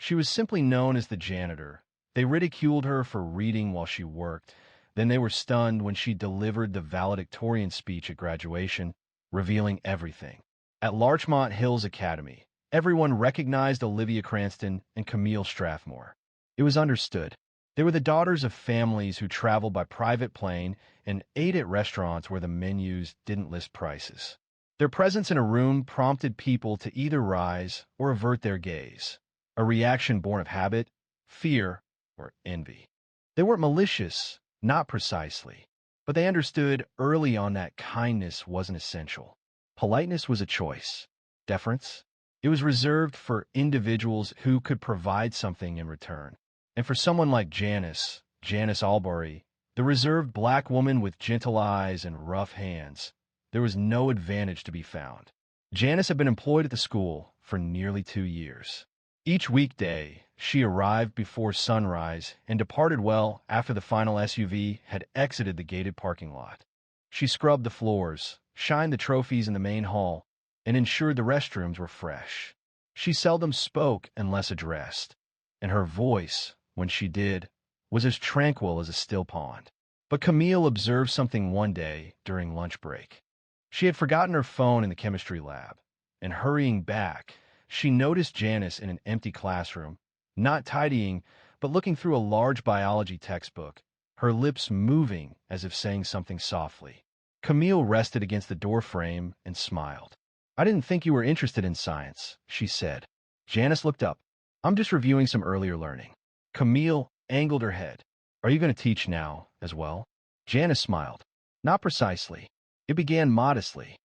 She was simply known as the janitor. They ridiculed her for reading while she worked. Then they were stunned when she delivered the valedictorian speech at graduation, revealing everything. At Larchmont Hills Academy, everyone recognized Olivia Cranston and Camille Strathmore. It was understood. They were the daughters of families who traveled by private plane and ate at restaurants where the menus didn't list prices. Their presence in a room prompted people to either rise or avert their gaze, a reaction born of habit, fear, or envy. They weren't malicious, not precisely, but they understood early on that kindness wasn't essential. Politeness was a choice. Deference? It was reserved for individuals who could provide something in return. And for someone like Janice Albury, the reserved black woman with gentle eyes and rough hands, there was no advantage to be found. Janice had been employed at the school for nearly 2 years. Each weekday, she arrived before sunrise and departed well after the final SUV had exited the gated parking lot. She scrubbed the floors, shined the trophies in the main hall, and ensured the restrooms were fresh. She seldom spoke unless addressed, and her voice, when she did, was as tranquil as a still pond. But Camille observed something one day during lunch break. She had forgotten her phone in the chemistry lab, and hurrying back, she noticed Janice in an empty classroom, not tidying, but looking through a large biology textbook, her lips moving as if saying something softly. Camille rested against the door frame and smiled. "I didn't think you were interested in science," she said. Janice looked up. "I'm just reviewing some earlier learning." Camille angled her head. "Are you going to teach now, as well?" Janice smiled. "Not precisely." It began modestly.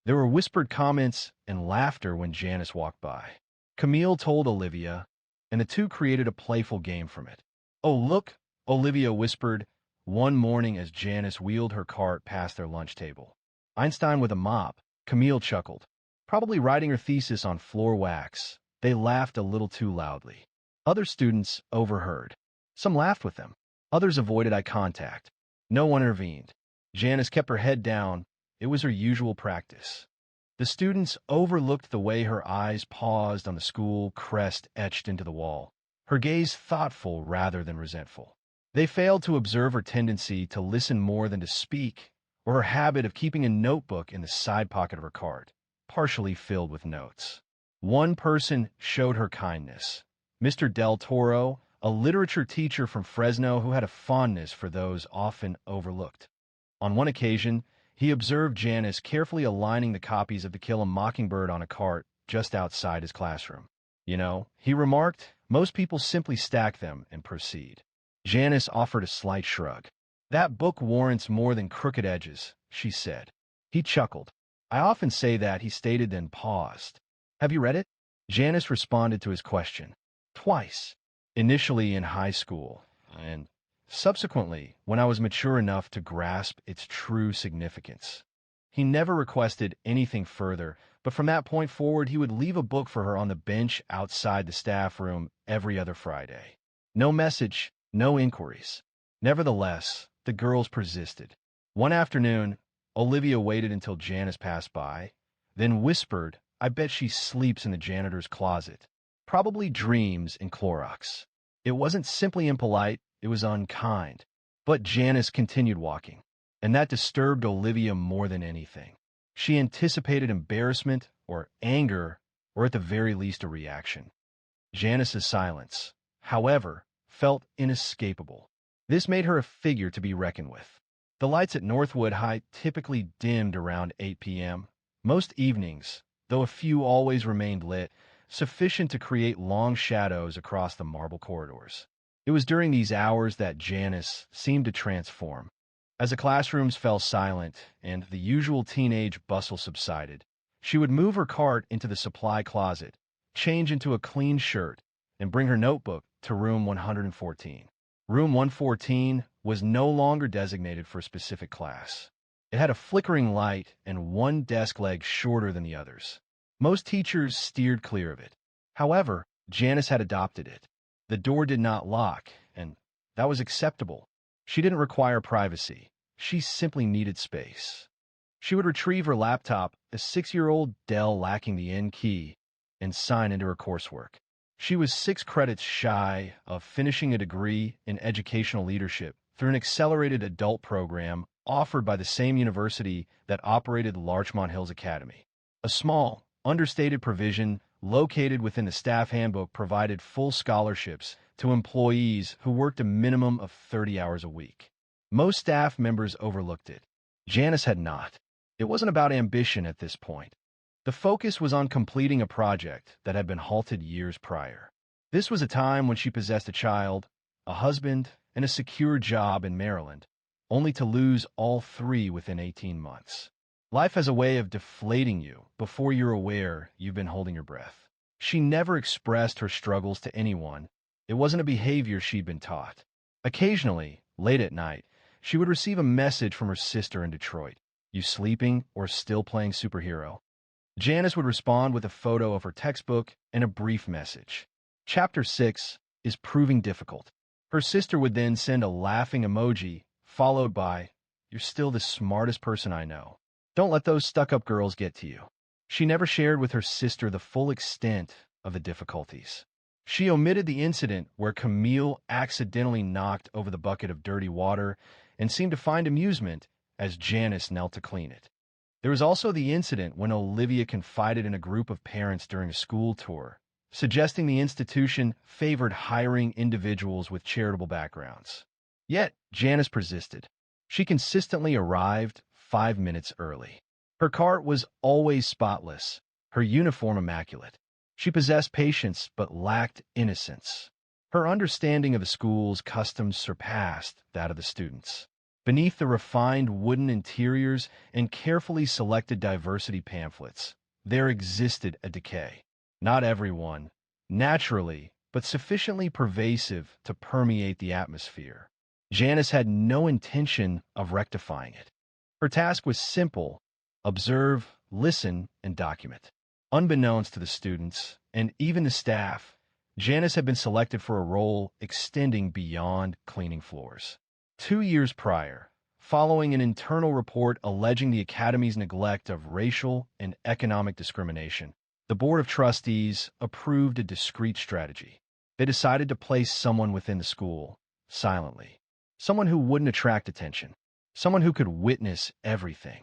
There were whispered comments and laughter when Janice walked by. Camille told Olivia, and the two created a playful game from it. "Oh, look," Olivia whispered one morning as Janice wheeled her cart past their lunch table. "Einstein with a mop," Camille chuckled. "Probably writing her thesis on floor wax." They laughed a little too loudly. Other students overheard. Some laughed with them. Others avoided eye contact. No one intervened. Janice kept her head down. It was her usual practice. The students overlooked the way her eyes paused on the school crest etched into the wall, her gaze thoughtful rather than resentful. They failed to observe her tendency to listen more than to speak, or her habit of keeping a notebook in the side pocket of her cart, partially filled with notes. One person showed her kindness. Mr. Del Toro, a literature teacher from Fresno who had a fondness for those often overlooked. On one occasion, he observed Janice carefully aligning the copies of To Kill a Mockingbird on a cart just outside his classroom. "You know," he remarked, "most people simply stack them and proceed." Janice offered a slight shrug. "That book warrants more than crooked edges," she said. He chuckled. "I often say that," he stated, then paused. "Have you read it?" Janice responded to his question. "Twice. Initially in high school, and subsequently when I was mature enough to grasp its true significance." He never requested anything further, but from that point forward he would leave a book for her on the bench outside the staff room every other Friday. No message, no inquiries. Nevertheless, the girls persisted. One afternoon, Olivia waited until Janice passed by, then whispered, "I bet she sleeps in the janitor's closet. Probably dreams in Clorox." It wasn't simply impolite, it was unkind. But Janice continued walking, and that disturbed Olivia more than anything. She anticipated embarrassment or anger, or at the very least a reaction. Janice's silence, however, felt inescapable. This made her a figure to be reckoned with. The lights at Northwood High typically dimmed around 8 p.m. Most evenings, though a few always remained lit, sufficient to create long shadows across the marble corridors. It was during these hours that Janice seemed to transform. As the classrooms fell silent and the usual teenage bustle subsided, she would move her cart into the supply closet, change into a clean shirt, and bring her notebook to room 114. Room 114 was no longer designated for a specific class. It had a flickering light and one desk leg shorter than the others. Most teachers steered clear of it. However, Janice had adopted it. The door did not lock, and that was acceptable. She didn't require privacy. She simply needed space. She would retrieve her laptop, a 6-year-old Dell lacking the N key, and sign into her coursework. She was 6 credits shy of finishing a degree in educational leadership through an accelerated adult program offered by the same university that operated Larchmont Hills Academy. A small, understated provision located within the staff handbook provided full scholarships to employees who worked a minimum of 30 hours a week. Most staff members overlooked it. Janice had not. It wasn't about ambition at this point. The focus was on completing a project that had been halted years prior. This was a time when she possessed a child, a husband, and a secure job in Maryland, only to lose all three within 18 months. Life has a way of deflating you before you're aware you've been holding your breath. She never expressed her struggles to anyone. It wasn't a behavior she'd been taught. Occasionally, late at night, she would receive a message from her sister in Detroit. You sleeping or still playing superhero? Janice would respond with a photo of her textbook and a brief message. Chapter 6 is proving difficult. Her sister would then send a laughing emoji, followed by, "You're still the smartest person I know. Don't let those stuck-up girls get to you." She never shared with her sister the full extent of the difficulties. She omitted the incident where Camille accidentally knocked over the bucket of dirty water and seemed to find amusement as Janice knelt to clean it. There was also the incident when Olivia confided in a group of parents during a school tour, suggesting the institution favored hiring individuals with charitable backgrounds. Yet, Janice persisted. She consistently arrived 5 minutes early. Her cart was always spotless, her uniform immaculate. She possessed patience but lacked innocence. Her understanding of the school's customs surpassed that of the students. Beneath the refined wooden interiors and carefully selected diversity pamphlets, there existed a decay. Not everyone, naturally, but sufficiently pervasive to permeate the atmosphere. Janice had no intention of rectifying it. Her task was simple: observe, listen, and document. Unbeknownst to the students, and even the staff, Janice had been selected for a role extending beyond cleaning floors. 2 years prior, following an internal report alleging the Academy's neglect of racial and economic discrimination, the Board of Trustees approved a discreet strategy. They decided to place someone within the school, silently. Someone who wouldn't attract attention. Someone who could witness everything.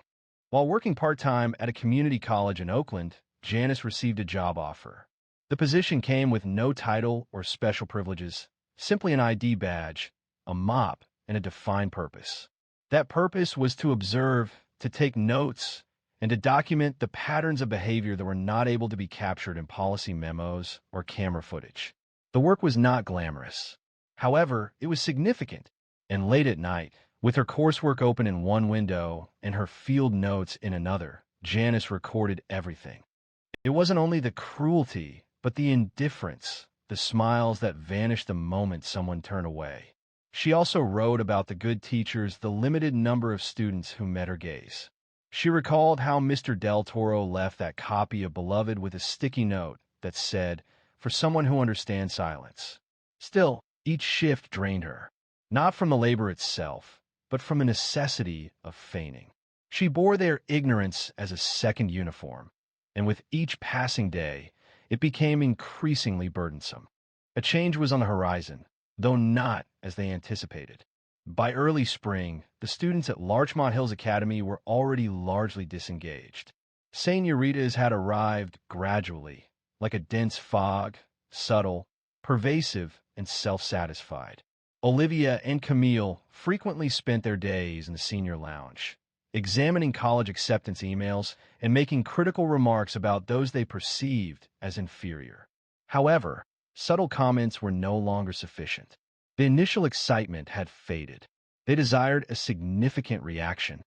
While working part-time at a community college in Oakland, Janice received a job offer. The position came with no title or special privileges, simply an ID badge, a mop, and a defined purpose. That purpose was to observe, to take notes, and to document the patterns of behavior that were not able to be captured in policy memos or camera footage. The work was not glamorous. However, it was significant. And late at night, with her coursework open in one window and her field notes in another, Janice recorded everything. It wasn't only the cruelty, but the indifference, the smiles that vanished the moment someone turned away. She also wrote about the good teachers, the limited number of students who met her gaze. She recalled how Mr. Del Toro left that copy of Beloved with a sticky note that said, "For someone who understands silence." Still, each shift drained her, not from the labor itself, but from a necessity of feigning. She bore their ignorance as a second uniform, and with each passing day, it became increasingly burdensome. A change was on the horizon, though not as they anticipated. By early spring, the students at Larchmont Hills Academy were already largely disengaged. Señoritas had arrived gradually, like a dense fog, subtle, pervasive, and self-satisfied. Olivia and Camille frequently spent their days in the senior lounge, examining college acceptance emails and making critical remarks about those they perceived as inferior. However, subtle comments were no longer sufficient. The initial excitement had faded. They desired a significant reaction.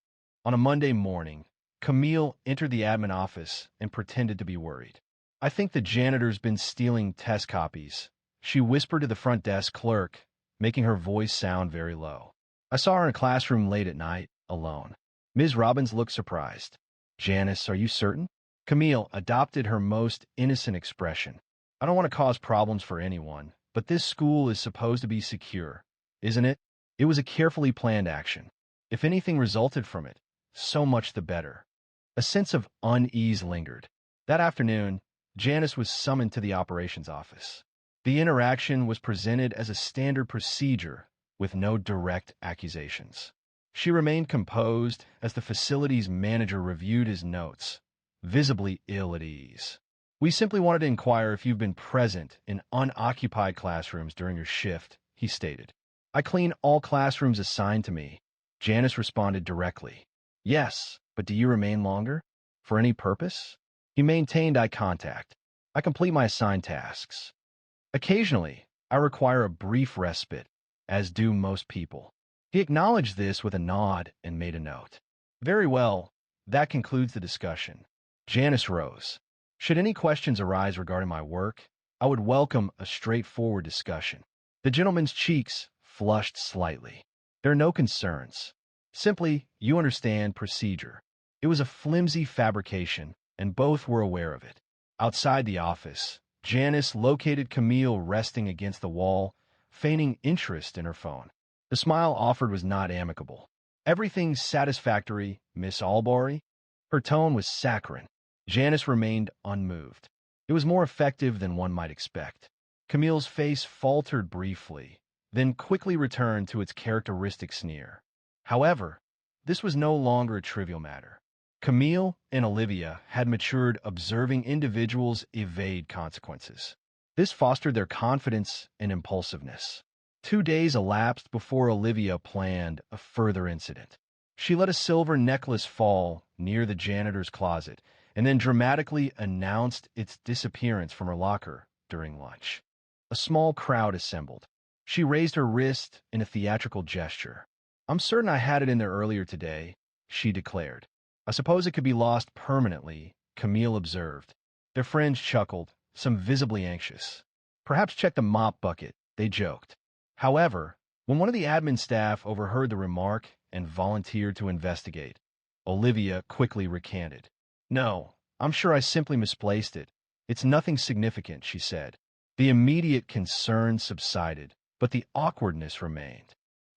On a Monday morning, Camille entered the admin office and pretended to be worried. "I think the janitor's been stealing test copies," she whispered to the front desk clerk, making her voice sound very low. "I saw her in a classroom late at night, alone." Ms. Robbins looked surprised. "Janice, are you certain?" Camille adopted her most innocent expression. "I don't want to cause problems for anyone, but this school is supposed to be secure, isn't it?" It was a carefully planned action. If anything resulted from it, so much the better. A sense of unease lingered. That afternoon, Janice was summoned to the operations office. The interaction was presented as a standard procedure with no direct accusations. She remained composed as the facility's manager reviewed his notes, visibly ill at ease. "We simply wanted to inquire if you've been present in unoccupied classrooms during your shift," he stated. "I clean all classrooms assigned to me." Janice responded directly. "Yes, but do you remain longer? For any purpose?" He maintained eye contact. "I complete my assigned tasks. Occasionally, I require a brief respite, as do most people." He acknowledged this with a nod and made a note. "Very well, that concludes the discussion." Janice rose. "Should any questions arise regarding my work, I would welcome a straightforward discussion." The gentleman's cheeks flushed slightly. "There are no concerns. Simply, you understand procedure." It was a flimsy fabrication, and both were aware of it. Outside the office, Janice located Camille resting against the wall, feigning interest in her phone. The smile offered was not amicable. "Everything satisfactory, Miss Albury?" Her tone was saccharine. Janice remained unmoved. It was more effective than one might expect. Camille's face faltered briefly, then quickly returned to its characteristic sneer. However, this was no longer a trivial matter. Camille and Olivia had matured observing individuals evade consequences. This fostered their confidence and impulsiveness. 2 days elapsed before Olivia planned a further incident. She let a silver necklace fall near the janitor's closet and then dramatically announced its disappearance from her locker during lunch. A small crowd assembled. She raised her wrist in a theatrical gesture. "I'm certain I had it in there earlier today," she declared. "I suppose it could be lost permanently," Camille observed. Their friends chuckled, some visibly anxious. "Perhaps check the mop bucket," they joked. However, when one of the admin staff overheard the remark and volunteered to investigate, Olivia quickly recanted. "No, I'm sure I simply misplaced it. It's nothing significant," she said. The immediate concern subsided, but the awkwardness remained.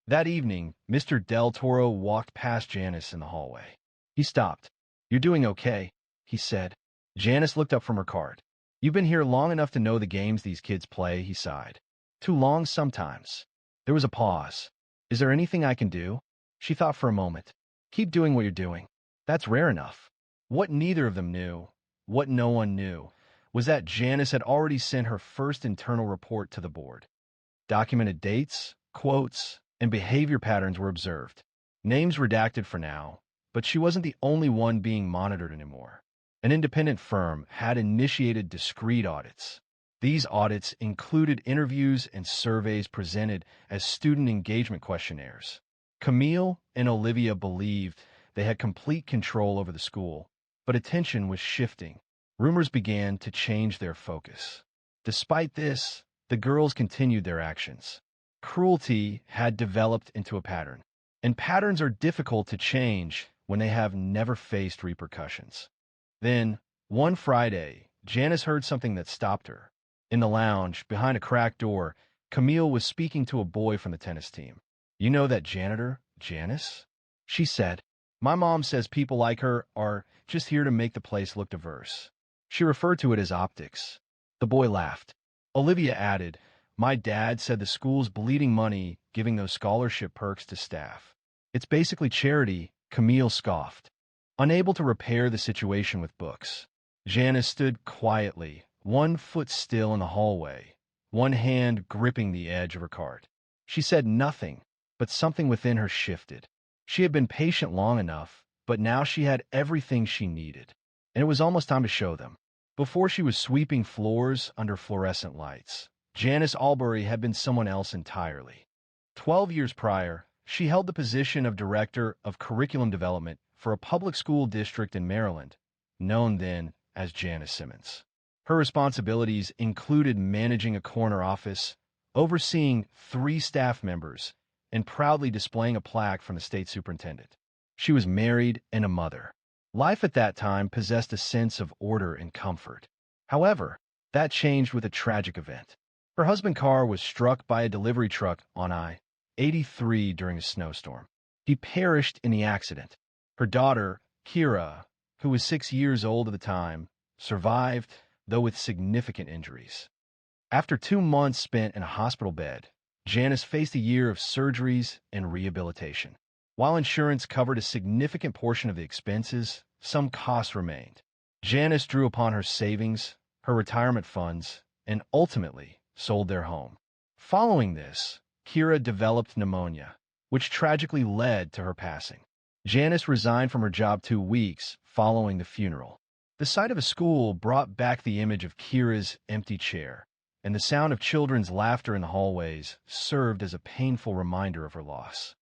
That evening, Mr. Del Toro walked past Janice in the hallway. He stopped. "You're doing okay," he said. Janice looked up from her card. "You've been here long enough to know the games these kids play," he sighed. "Too long sometimes." There was a pause. "Is there anything I can do?" She thought for a moment. "Keep doing what you're doing. That's rare enough." What neither of them knew, what no one knew, was that Janice had already sent her first internal report to the board. Documented dates, quotes, and behavior patterns were observed. Names redacted for now, but she wasn't the only one being monitored anymore. An independent firm had initiated discrete audits. These audits included interviews and surveys presented as student engagement questionnaires. Camille and Olivia believed they had complete control over the school, but attention was shifting. Rumors began to change their focus. Despite this, the girls continued their actions. Cruelty had developed into a pattern, and patterns are difficult to change when they have never faced repercussions. Then, one Friday, Janice heard something that stopped her. In the lounge, behind a cracked door, Camille was speaking to a boy from the tennis team. "You know that janitor, Janice?" she said. "My mom says people like her are just here to make the place look diverse." She referred to it as optics. The boy laughed. Olivia added, "My dad said the school's bleeding money giving those scholarship perks to staff. It's basically charity," Camille scoffed. Unable to repair the situation with books, Janice stood quietly, 1 foot still in the hallway, one hand gripping the edge of her cart. She said nothing, but something within her shifted. She had been patient long enough, but now she had everything she needed, and it was almost time to show them. Before she was sweeping floors under fluorescent lights, Janice Albury had been someone else entirely. 12 years prior, she held the position of Director of Curriculum Development for a public school district in Maryland, known then as Janice Simmons. Her responsibilities included managing a corner office, overseeing 3 staff members, and proudly displaying a plaque from the state superintendent. She was married and a mother. Life at that time possessed a sense of order and comfort. However, that changed with a tragic event. Her husband's car was struck by a delivery truck on I-83 during a snowstorm. He perished in the accident. Her daughter, Kira, who was 6 years old at the time, survived, though with significant injuries. After 2 months spent in a hospital bed, Janice faced a year of surgeries and rehabilitation. While insurance covered a significant portion of the expenses, some costs remained. Janice drew upon her savings, her retirement funds, and ultimately sold their home. Following this, Kira developed pneumonia, which tragically led to her passing. Janice resigned from her job 2 weeks following the funeral. The sight of a school brought back the image of Kira's empty chair, and the sound of children's laughter in the hallways served as a painful reminder of her loss.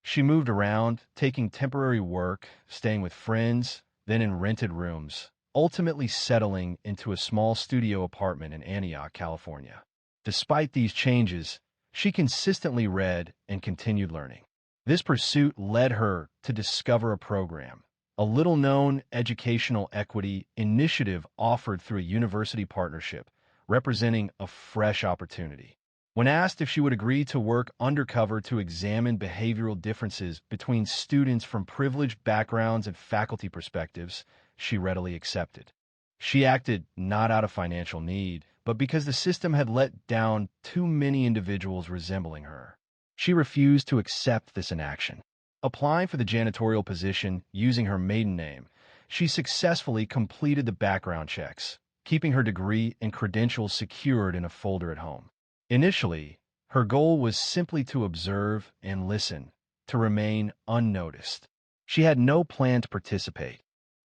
She moved around, taking temporary work, staying with friends, then in rented rooms, ultimately settling into a small studio apartment in Antioch, California. Despite these changes, she consistently read and continued learning. This pursuit led her to discover a program, a little-known educational equity initiative offered through a university partnership, representing a fresh opportunity. When asked if she would agree to work undercover to examine behavioral differences between students from privileged backgrounds and faculty perspectives, she readily accepted. She acted not out of financial need, but because the system had let down too many individuals resembling her. She refused to accept this inaction. Applying for the janitorial position using her maiden name, she successfully completed the background checks, keeping her degree and credentials secured in a folder at home. Initially, her goal was simply to observe and listen, to remain unnoticed. She had no plan to participate.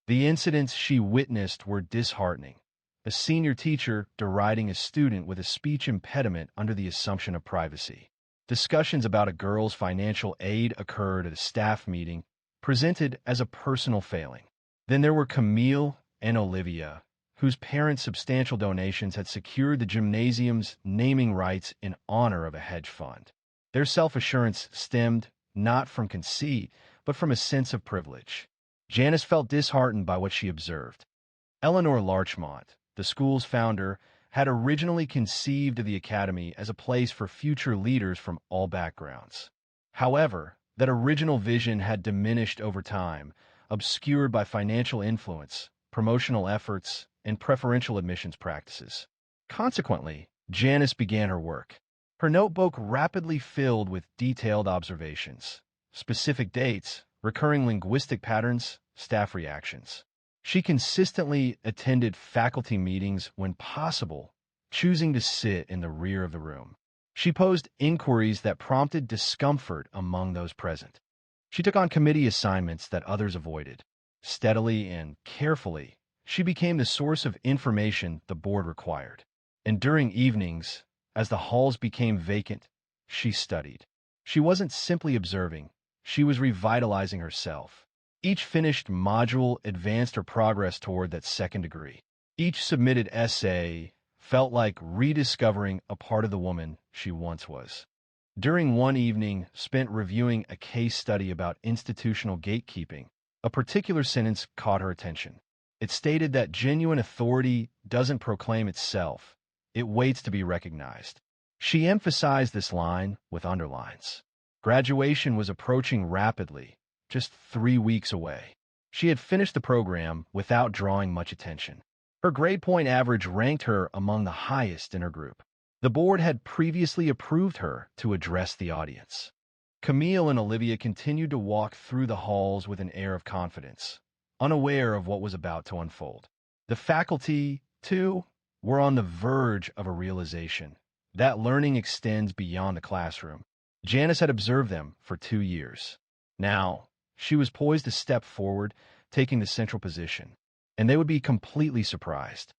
The incidents she witnessed were disheartening. A senior teacher deriding a student with a speech impediment under the assumption of privacy. Discussions about a girl's financial aid occurred at a staff meeting, presented as a personal failing. Then there were Camille and Olivia, whose parents' substantial donations had secured the gymnasium's naming rights in honor of a hedge fund. Their self-assurance stemmed not from conceit, but from a sense of privilege. Janice felt disheartened by what she observed. Eleanor Larchmont, the school's founder, had originally conceived of the academy as a place for future leaders from all backgrounds. However, that original vision had diminished over time, obscured by financial influence, promotional efforts, and preferential admissions practices. Consequently, Janice began her work. Her notebook rapidly filled with detailed observations, specific dates, recurring linguistic patterns, staff reactions. She consistently attended faculty meetings when possible, choosing to sit in the rear of the room. She posed inquiries that prompted discomfort among those present. She took on committee assignments that others avoided. Steadily and carefully, she became the source of information the board required. And during evenings, as the halls became vacant, she studied. She wasn't simply observing, she was revitalizing herself. Each finished module advanced her progress toward that second degree. Each submitted essay felt like rediscovering a part of the woman she once was. During one evening spent reviewing a case study about institutional gatekeeping, a particular sentence caught her attention. It stated that genuine authority doesn't proclaim itself, it waits to be recognized. She emphasized this line with underlines. Graduation was approaching rapidly, just 3 weeks away. She had finished the program without drawing much attention. Her grade point average ranked her among the highest in her group. The board had previously approved her to address the audience. Camille and Olivia continued to walk through the halls with an air of confidence, unaware of what was about to unfold. The faculty, too, were on the verge of a realization that learning extends beyond the classroom. Janice had observed them for 2 years. Now, she was poised to step forward, taking the central position, and they would be completely surprised.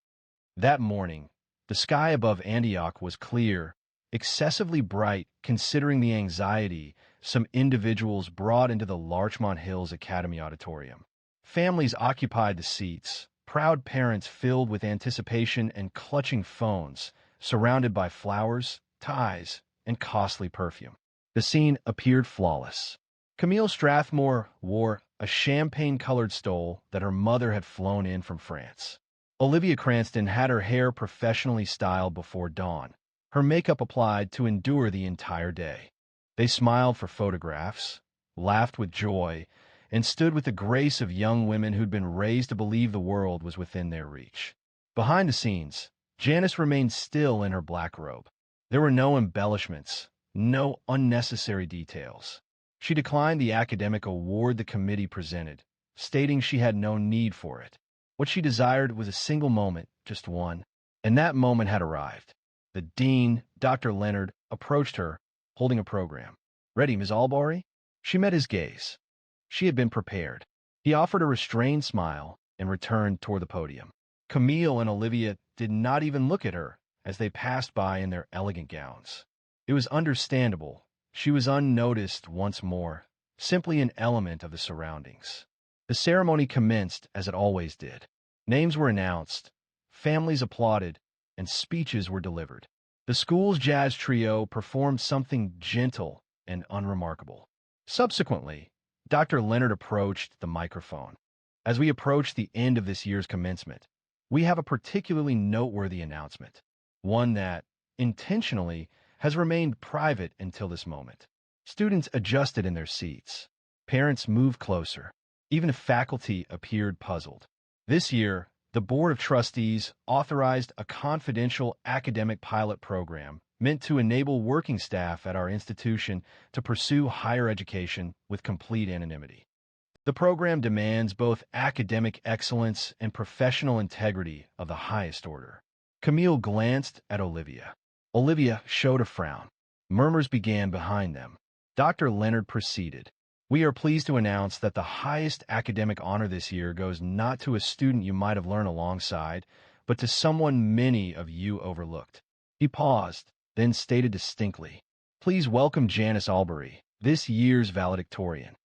That morning, the sky above Antioch was clear, excessively bright considering the anxiety some individuals brought into the Larchmont Hills Academy Auditorium. Families occupied the seats, proud parents filled with anticipation and clutching phones, surrounded by flowers, ties, and costly perfume. The scene appeared flawless. Camille Strathmore wore a champagne-colored stole that her mother had flown in from France. Olivia Cranston had her hair professionally styled before dawn, her makeup applied to endure the entire day. They smiled for photographs, laughed with joy, and stood with the grace of young women who'd been raised to believe the world was within their reach. Behind the scenes, Janice remained still in her black robe. There were no embellishments, no unnecessary details. She declined the academic award the committee presented, stating she had no need for it. What she desired was a single moment, just one, and that moment had arrived. The dean, Dr. Leonard, approached her, holding a program. "Ready, Ms. Albury?" She met his gaze. She had been prepared. He offered a restrained smile and returned toward the podium. Camille and Olivia did not even look at her as they passed by in their elegant gowns. It was understandable. She was unnoticed once more, simply an element of the surroundings. The ceremony commenced as it always did. Names were announced, families applauded, and speeches were delivered. The school's jazz trio performed something gentle and unremarkable. Subsequently, Dr. Leonard approached the microphone. As we approach the end of this year's commencement, we have a particularly noteworthy announcement, one that, intentionally, has remained private until this moment. Students adjusted in their seats. Parents moved closer. Even faculty appeared puzzled. This year, the Board of Trustees authorized a confidential academic pilot program meant to enable working staff at our institution to pursue higher education with complete anonymity. The program demands both academic excellence and professional integrity of the highest order. Camille glanced at Olivia. Olivia showed a frown. Murmurs began behind them. Dr. Leonard proceeded. "We are pleased to announce that the highest academic honor this year goes not to a student you might have learned alongside, but to someone many of you overlooked." He paused, then stated distinctly, "Please welcome Janice Albury, this year's valedictorian."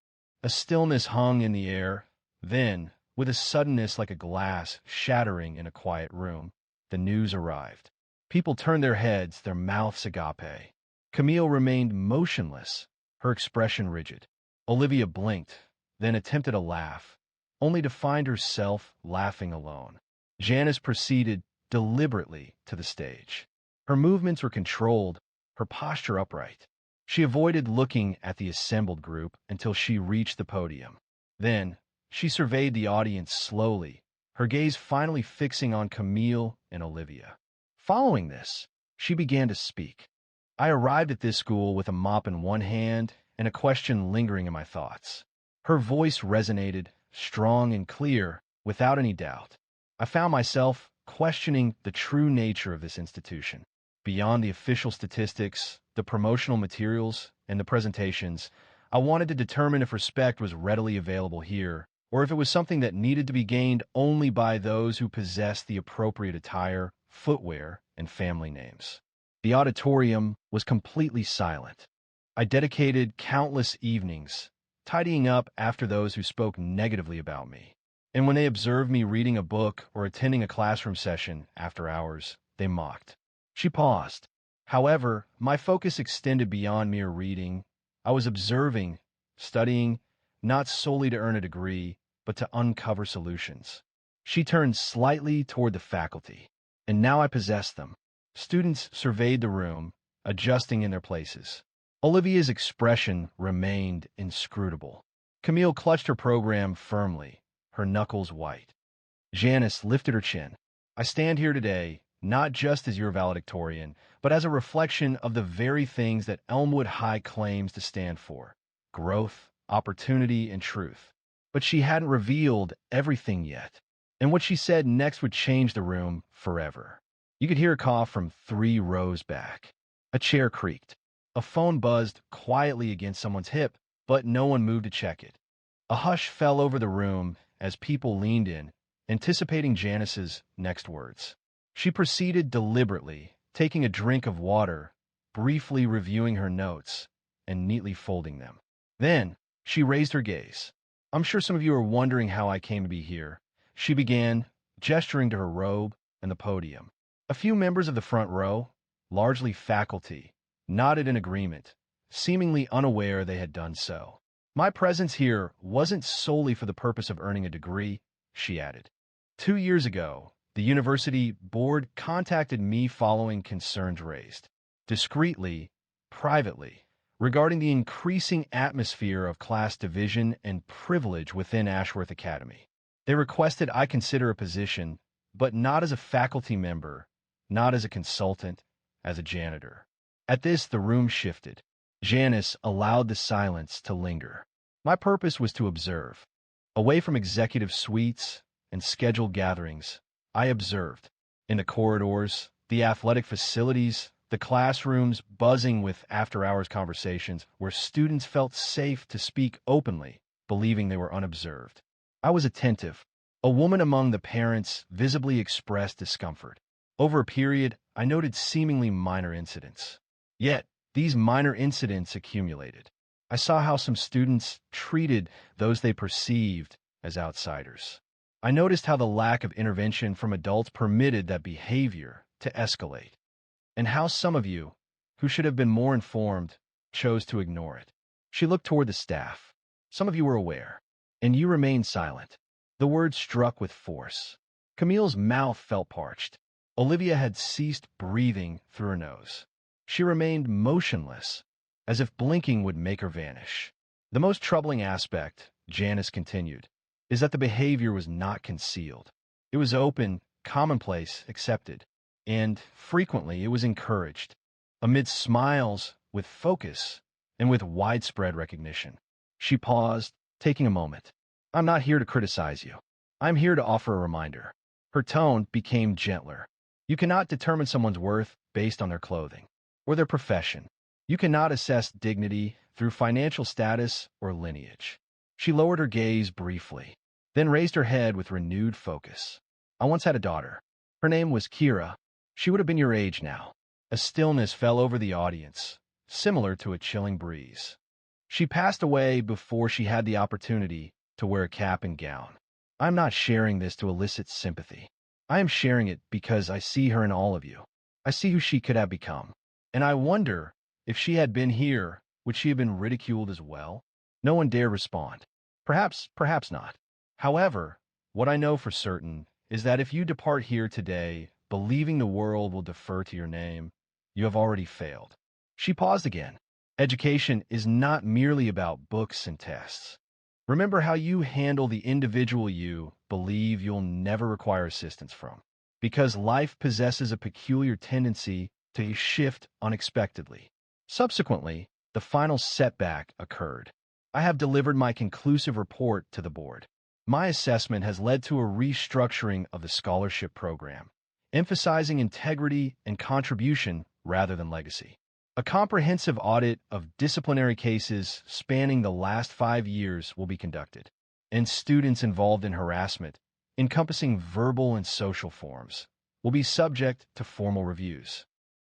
A stillness hung in the air. Then, with a suddenness like a glass shattering in a quiet room, the news arrived. People turned their heads, their mouths agape. Camille remained motionless, her expression rigid. Olivia blinked, then attempted a laugh, only to find herself laughing alone. Janice proceeded deliberately to the stage. Her movements were controlled, her posture upright. She avoided looking at the assembled group until she reached the podium. Then, she surveyed the audience slowly, her gaze finally fixing on Camille and Olivia. Following this, she began to speak. I arrived at this school with a mop in one hand and a question lingering in my thoughts. Her voice resonated, strong and clear, without any doubt. I found myself questioning the true nature of this institution. Beyond the official statistics, the promotional materials, and the presentations, I wanted to determine if respect was readily available here, or if it was something that needed to be gained only by those who possessed the appropriate attire, footwear, and family names. The auditorium was completely silent. I dedicated countless evenings tidying up after those who spoke negatively about me. And when they observed me reading a book or attending a classroom session after hours, they mocked. She paused. However, my focus extended beyond mere reading. I was observing, studying, not solely to earn a degree, but to uncover solutions. She turned slightly toward the faculty, and now I possessed them. Students surveyed the room, adjusting in their places. Olivia's expression remained inscrutable. Camille clutched her program firmly, her knuckles white. Janice lifted her chin. I stand here today, not just as your valedictorian, but as a reflection of the very things that Elmwood High claims to stand for: growth, opportunity, and truth. But she hadn't revealed everything yet, and what she said next would change the room forever. You could hear a cough from 3 rows back. A chair creaked. A phone buzzed quietly against someone's hip, but no one moved to check it. A hush fell over the room as people leaned in, anticipating Janice's next words. She proceeded deliberately, taking a drink of water, briefly reviewing her notes, and neatly folding them. Then, she raised her gaze. "I'm sure some of you are wondering how I came to be here," she began, gesturing to her robe and the podium. A few members of the front row, largely faculty, nodded in agreement, seemingly unaware they had done so. "My presence here wasn't solely for the purpose of earning a degree," she added. 2 years ago, the university board contacted me following concerns raised, discreetly, privately, regarding the increasing atmosphere of class division and privilege within Ashworth Academy. They requested I consider a position, but not as a faculty member, not as a consultant, as a janitor. At this, the room shifted. Janice allowed the silence to linger. My purpose was to observe. Away from executive suites and scheduled gatherings, I observed. In the corridors, the athletic facilities, the classrooms buzzing with after-hours conversations where students felt safe to speak openly, believing they were unobserved. I was attentive. A woman among the parents visibly expressed discomfort. Over a period, I noted seemingly minor incidents. Yet, these minor incidents accumulated. I saw how some students treated those they perceived as outsiders. I noticed how the lack of intervention from adults permitted that behavior to escalate, and how some of you, who should have been more informed, chose to ignore it. She looked toward the staff. Some of you were aware, and you remained silent. The words struck with force. Camille's mouth felt parched. Olivia had ceased breathing through her nose. She remained motionless, as if blinking would make her vanish. The most troubling aspect, Janice continued, is that the behavior was not concealed. It was open, commonplace, accepted, and frequently it was encouraged, amid smiles, with focus, and with widespread recognition. She paused, taking a moment. I'm not here to criticize you. I'm here to offer a reminder. Her tone became gentler. You cannot determine someone's worth based on their clothing or their profession. You cannot assess dignity through financial status or lineage. She lowered her gaze briefly, then raised her head with renewed focus. I once had a daughter. Her name was Kira. She would have been your age now. A stillness fell over the audience, similar to a chilling breeze. She passed away before she had the opportunity to wear a cap and gown. I'm not sharing this to elicit sympathy. I am sharing it because I see her in all of you. I see who she could have become. And I wonder, if she had been here, would she have been ridiculed as well? No one dared respond. Perhaps not. However, what I know for certain is that if you depart here today believing the world will defer to your name, you have already failed. She paused again. Education is not merely about books and tests. Remember how you handle the individual you believe you'll never require assistance from, because life possesses a peculiar tendency to shift unexpectedly. Subsequently, the final setback occurred. I have delivered my conclusive report to the board. My assessment has led to a restructuring of the scholarship program, emphasizing integrity and contribution rather than legacy. A comprehensive audit of disciplinary cases spanning the last 5 years will be conducted, and students involved in harassment, encompassing verbal and social forms, will be subject to formal reviews.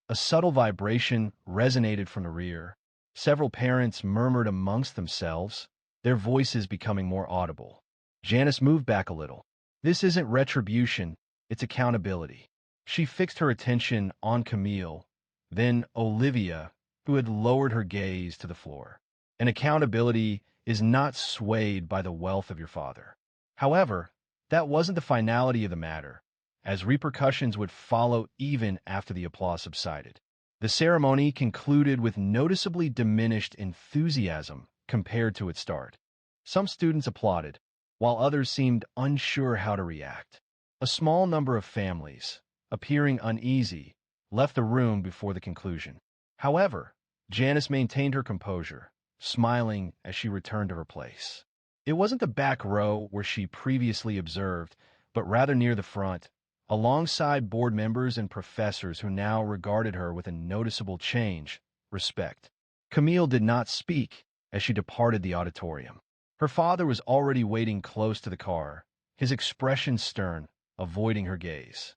A subtle vibration resonated from the rear. Several parents murmured amongst themselves, their voices becoming more audible. Janice moved back a little. This isn't retribution, it's accountability. She fixed her attention on Camille, then Olivia, who had lowered her gaze to the floor. And accountability is not swayed by the wealth of your father. However, that wasn't the finality of the matter, as repercussions would follow even after the applause subsided. The ceremony concluded with noticeably diminished enthusiasm compared to its start. Some students applauded, while others seemed unsure how to react. A small number of families, appearing uneasy, left the room before the conclusion. However, Janice maintained her composure, smiling as she returned to her place. It wasn't the back row where she previously observed, but rather near the front, alongside board members and professors who now regarded her with a noticeable change, respect. Camille did not speak as she departed the auditorium. Her father was already waiting close to the car, his expression stern, avoiding her gaze.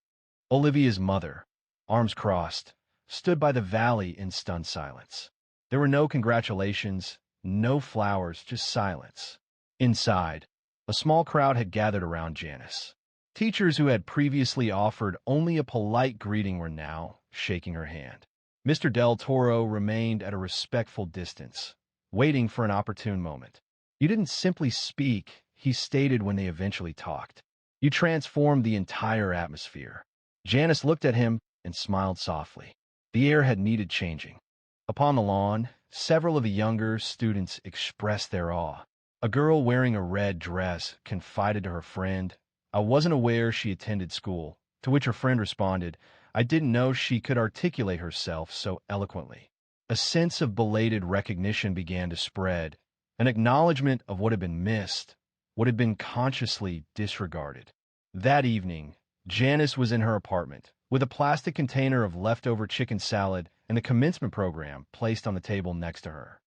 Olivia's mother, arms crossed, stood by the valley in stunned silence. There were no congratulations, no flowers, just silence. Inside, a small crowd had gathered around Janice. Teachers who had previously offered only a polite greeting were now shaking her hand. Mr. Del Toro remained at a respectful distance, waiting for an opportune moment. You didn't simply speak, he stated when they eventually talked. You transformed the entire atmosphere. Janice looked at him and smiled softly. The air had needed changing. Upon the lawn, several of the younger students expressed their awe. A girl wearing a red dress confided to her friend, "I wasn't aware she attended school," to which her friend responded, I didn't know she could articulate herself so eloquently. A sense of belated recognition began to spread, an acknowledgement of what had been missed, what had been consciously disregarded. That evening, Janice was in her apartment, with a plastic container of leftover chicken salad and the commencement program placed on the table next to her.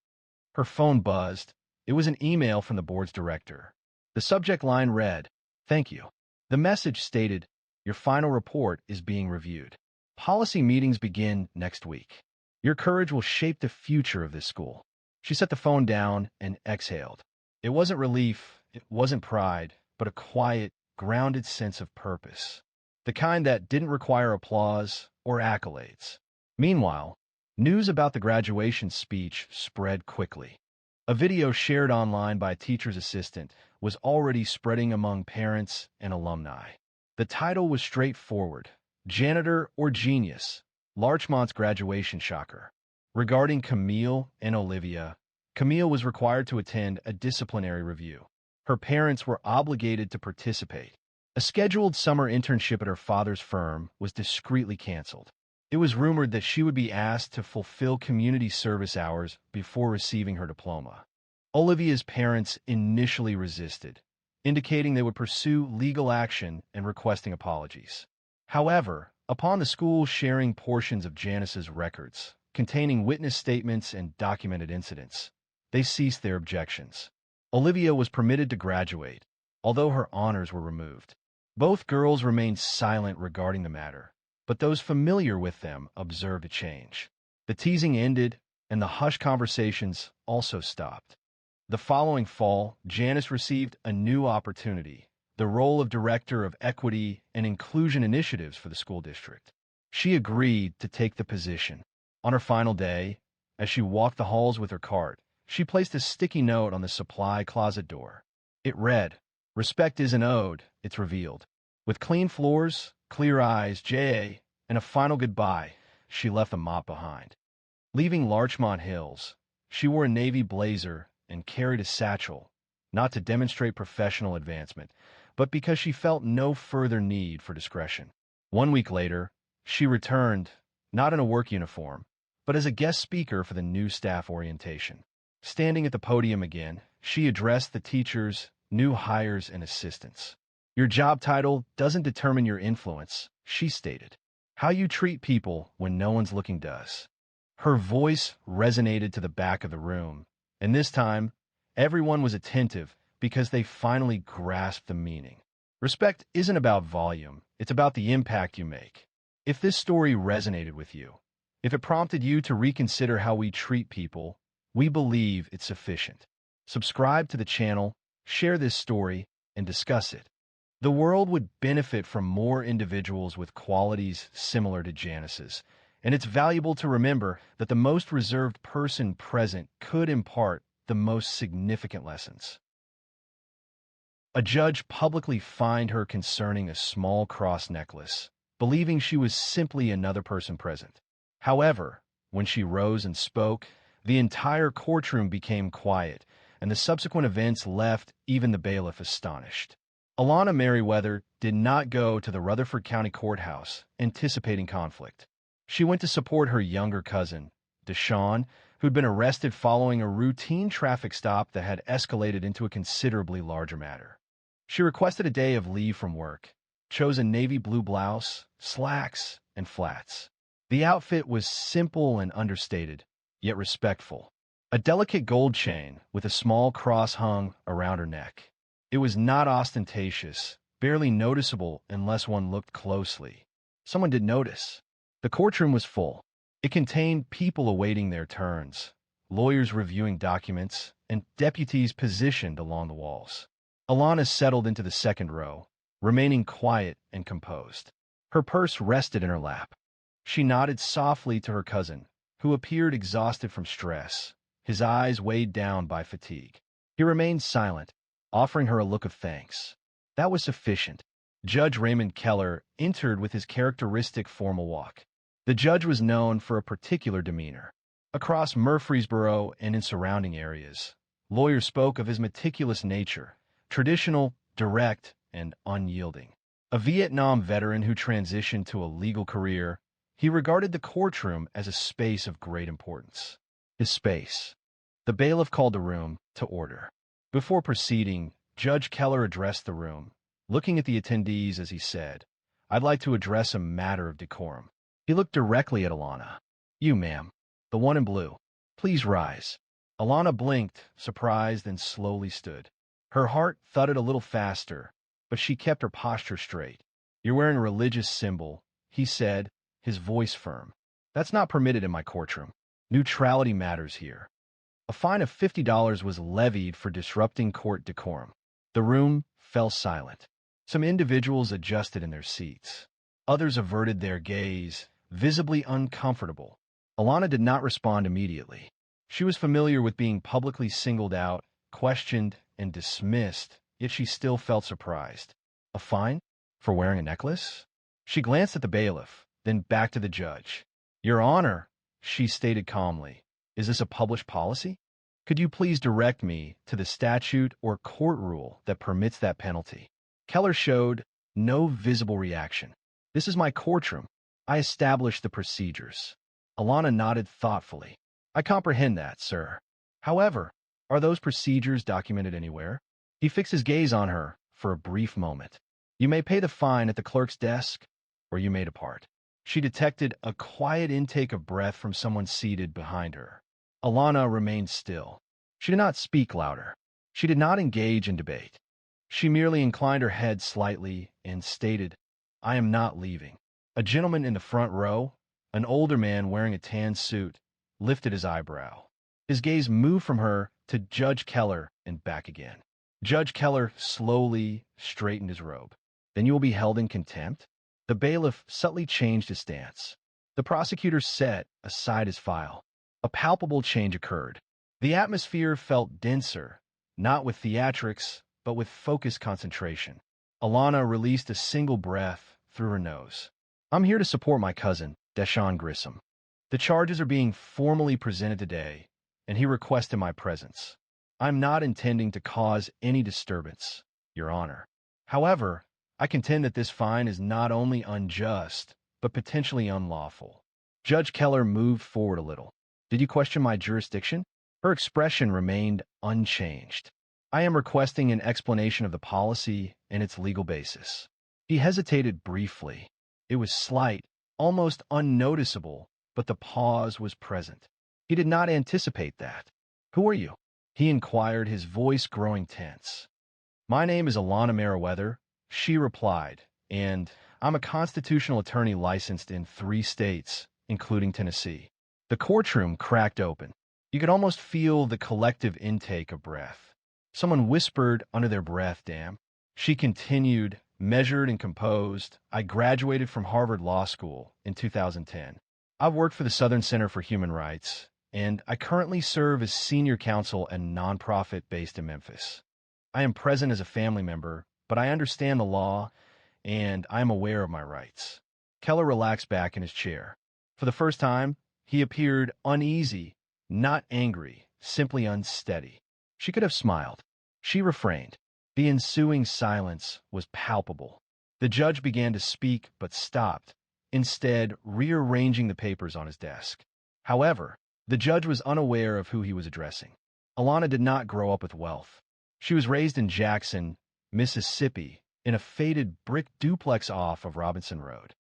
Her phone buzzed. It was an email from the board's director. The subject line read, "Thank you." The message stated, "Your final report is being reviewed. Policy meetings begin next week. Your courage will shape the future of this school." She set the phone down and exhaled. It wasn't relief, it wasn't pride, but a quiet, grounded sense of purpose. The kind that didn't require applause or accolades. Meanwhile, news about the graduation speech spread quickly. A video shared online by a teacher's assistant was already spreading among parents and alumni. The title was straightforward: Janitor or Genius, Larchmont's Graduation Shocker. Regarding Camille and Olivia, Camille was required to attend a disciplinary review. Her parents were obligated to participate. A scheduled summer internship at her father's firm was discreetly canceled. It was rumored that she would be asked to fulfill community service hours before receiving her diploma. Olivia's parents initially resisted, indicating they would pursue legal action and requesting apologies. However, upon the school sharing portions of Janice's records, containing witness statements and documented incidents, they ceased their objections. Olivia was permitted to graduate, although her honors were removed. Both girls remained silent regarding the matter, but those familiar with them observed a change. The teasing ended, and the hushed conversations also stopped. The following fall, Janice received a new opportunity, the role of Director of Equity and Inclusion Initiatives for the school district. She agreed to take the position. On her final day, as she walked the halls with her cart, she placed a sticky note on the supply closet door. It read, "Respect isn't owed, it's revealed." With clean floors, clear eyes, J.A., and a final goodbye, she left the mop behind. Leaving Larchmont Hills, she wore a navy blazer and carried a satchel, not to demonstrate professional advancement, but because she felt no further need for discretion. 1 week later, she returned, not in a work uniform, but as a guest speaker for the new staff orientation. Standing at the podium again, she addressed the teachers, new hires, and assistants. "Your job title doesn't determine your influence," she stated. "How you treat people when no one's looking does." Her voice resonated to the back of the room, and this time, everyone was attentive because they finally grasped the meaning. Respect isn't about volume, it's about the impact you make. If this story resonated with you, if it prompted you to reconsider how we treat people, we believe it's sufficient. Subscribe to the channel, share this story, and discuss it. The world would benefit from more individuals with qualities similar to Janice's, and it's valuable to remember that the most reserved person present could impart the most significant lessons. A judge publicly fined her concerning a small cross necklace, believing she was simply another person present. However, when she rose and spoke, the entire courtroom became quiet, and the subsequent events left even the bailiff astonished. Alana Merriweather did not go to the Rutherford County Courthouse, anticipating conflict. She went to support her younger cousin, Deshawn, who'd been arrested following a routine traffic stop that had escalated into a considerably larger matter. She requested a day of leave from work, chose a navy blue blouse, slacks, and flats. The outfit was simple and understated, yet respectful. A delicate gold chain with a small cross hung around her neck. It was not ostentatious, barely noticeable unless one looked closely. Someone did notice. The courtroom was full. It contained people awaiting their turns, lawyers reviewing documents, and deputies positioned along the walls. Alana settled into the second row, remaining quiet and composed. Her purse rested in her lap. She nodded softly to her cousin, who appeared exhausted from stress, his eyes weighed down by fatigue. He remained silent, offering her a look of thanks. That was sufficient. Judge Raymond Keller entered with his characteristic formal walk. The judge was known for a particular demeanor. Across Murfreesboro and in surrounding areas, lawyers spoke of his meticulous nature, traditional, direct, and unyielding. A Vietnam veteran who transitioned to a legal career, He regarded the courtroom as a space of great importance. His space. The bailiff called the room to order. Before proceeding, Judge Keller addressed the room, looking at the attendees as he said, "I'd like to address a matter of decorum." He looked directly at Alana. "You, ma'am, the one in blue. Please rise." Alana blinked, surprised, and slowly stood. Her heart thudded a little faster, but she kept her posture straight. "You're wearing a religious symbol," he said, his voice firm. "That's not permitted in my courtroom. Neutrality matters here." A fine of $50 was levied for disrupting court decorum. The room fell silent. Some individuals adjusted in their seats. Others averted their gaze, visibly uncomfortable. Alana did not respond immediately. She was familiar with being publicly singled out, questioned, and dismissed, yet she still felt surprised. A fine? For wearing a necklace? She glanced at the bailiff, then back to the judge. "Your Honor," she stated calmly, "is this a published policy? Could you please direct me to the statute or court rule that permits that penalty?" Keller showed no visible reaction. "This is my courtroom. I established the procedures." Alana nodded thoughtfully. "I comprehend that, sir. However, are those procedures documented anywhere?" He fixed his gaze on her for a brief moment. "You may pay the fine at the clerk's desk, or you may depart." She detected a quiet intake of breath from someone seated behind her. Alana remained still. She did not speak louder. She did not engage in debate. She merely inclined her head slightly and stated, "I am not leaving." A gentleman in the front row, an older man wearing a tan suit, lifted his eyebrow. His gaze moved from her to Judge Keller and back again. Judge Keller slowly straightened his robe. "Then you will be held in contempt?" The bailiff subtly changed his stance. The prosecutor set aside his file. A palpable change occurred. The atmosphere felt denser, not with theatrics, but with focused concentration. Alana released a single breath through her nose. "I'm here to support my cousin, Deshaun Grissom. The charges are being formally presented today, and he requested my presence. I'm not intending to cause any disturbance, Your Honor. However, I contend that this fine is not only unjust, but potentially unlawful." Judge Keller moved forward a little. "Did you question my jurisdiction?" Her expression remained unchanged. "I am requesting an explanation of the policy and its legal basis." He hesitated briefly. It was slight, almost unnoticeable, but the pause was present. He did not anticipate that. "Who are you?" he inquired, his voice growing tense. "My name is Alana Meriwether," she replied, "and I'm a constitutional attorney licensed in 3 states, including Tennessee." The courtroom cracked open. You could almost feel the collective intake of breath. Someone whispered under their breath, "Damn." She continued, measured and composed, "I graduated from Harvard Law School in 2010. I've worked for the Southern Center for Human Rights, and I currently serve as senior counsel at a nonprofit based in Memphis. I am present as a family member, but I understand the law, and I am aware of my rights." Keller relaxed back in his chair. For the first time, he appeared uneasy, not angry, simply unsteady. She could have smiled. She refrained. The ensuing silence was palpable. The judge began to speak, but stopped, instead rearranging the papers on his desk. However, the judge was unaware of who he was addressing. Alana did not grow up with wealth. She was raised in Jackson, Mississippi, in a faded brick duplex off of Robinson Road.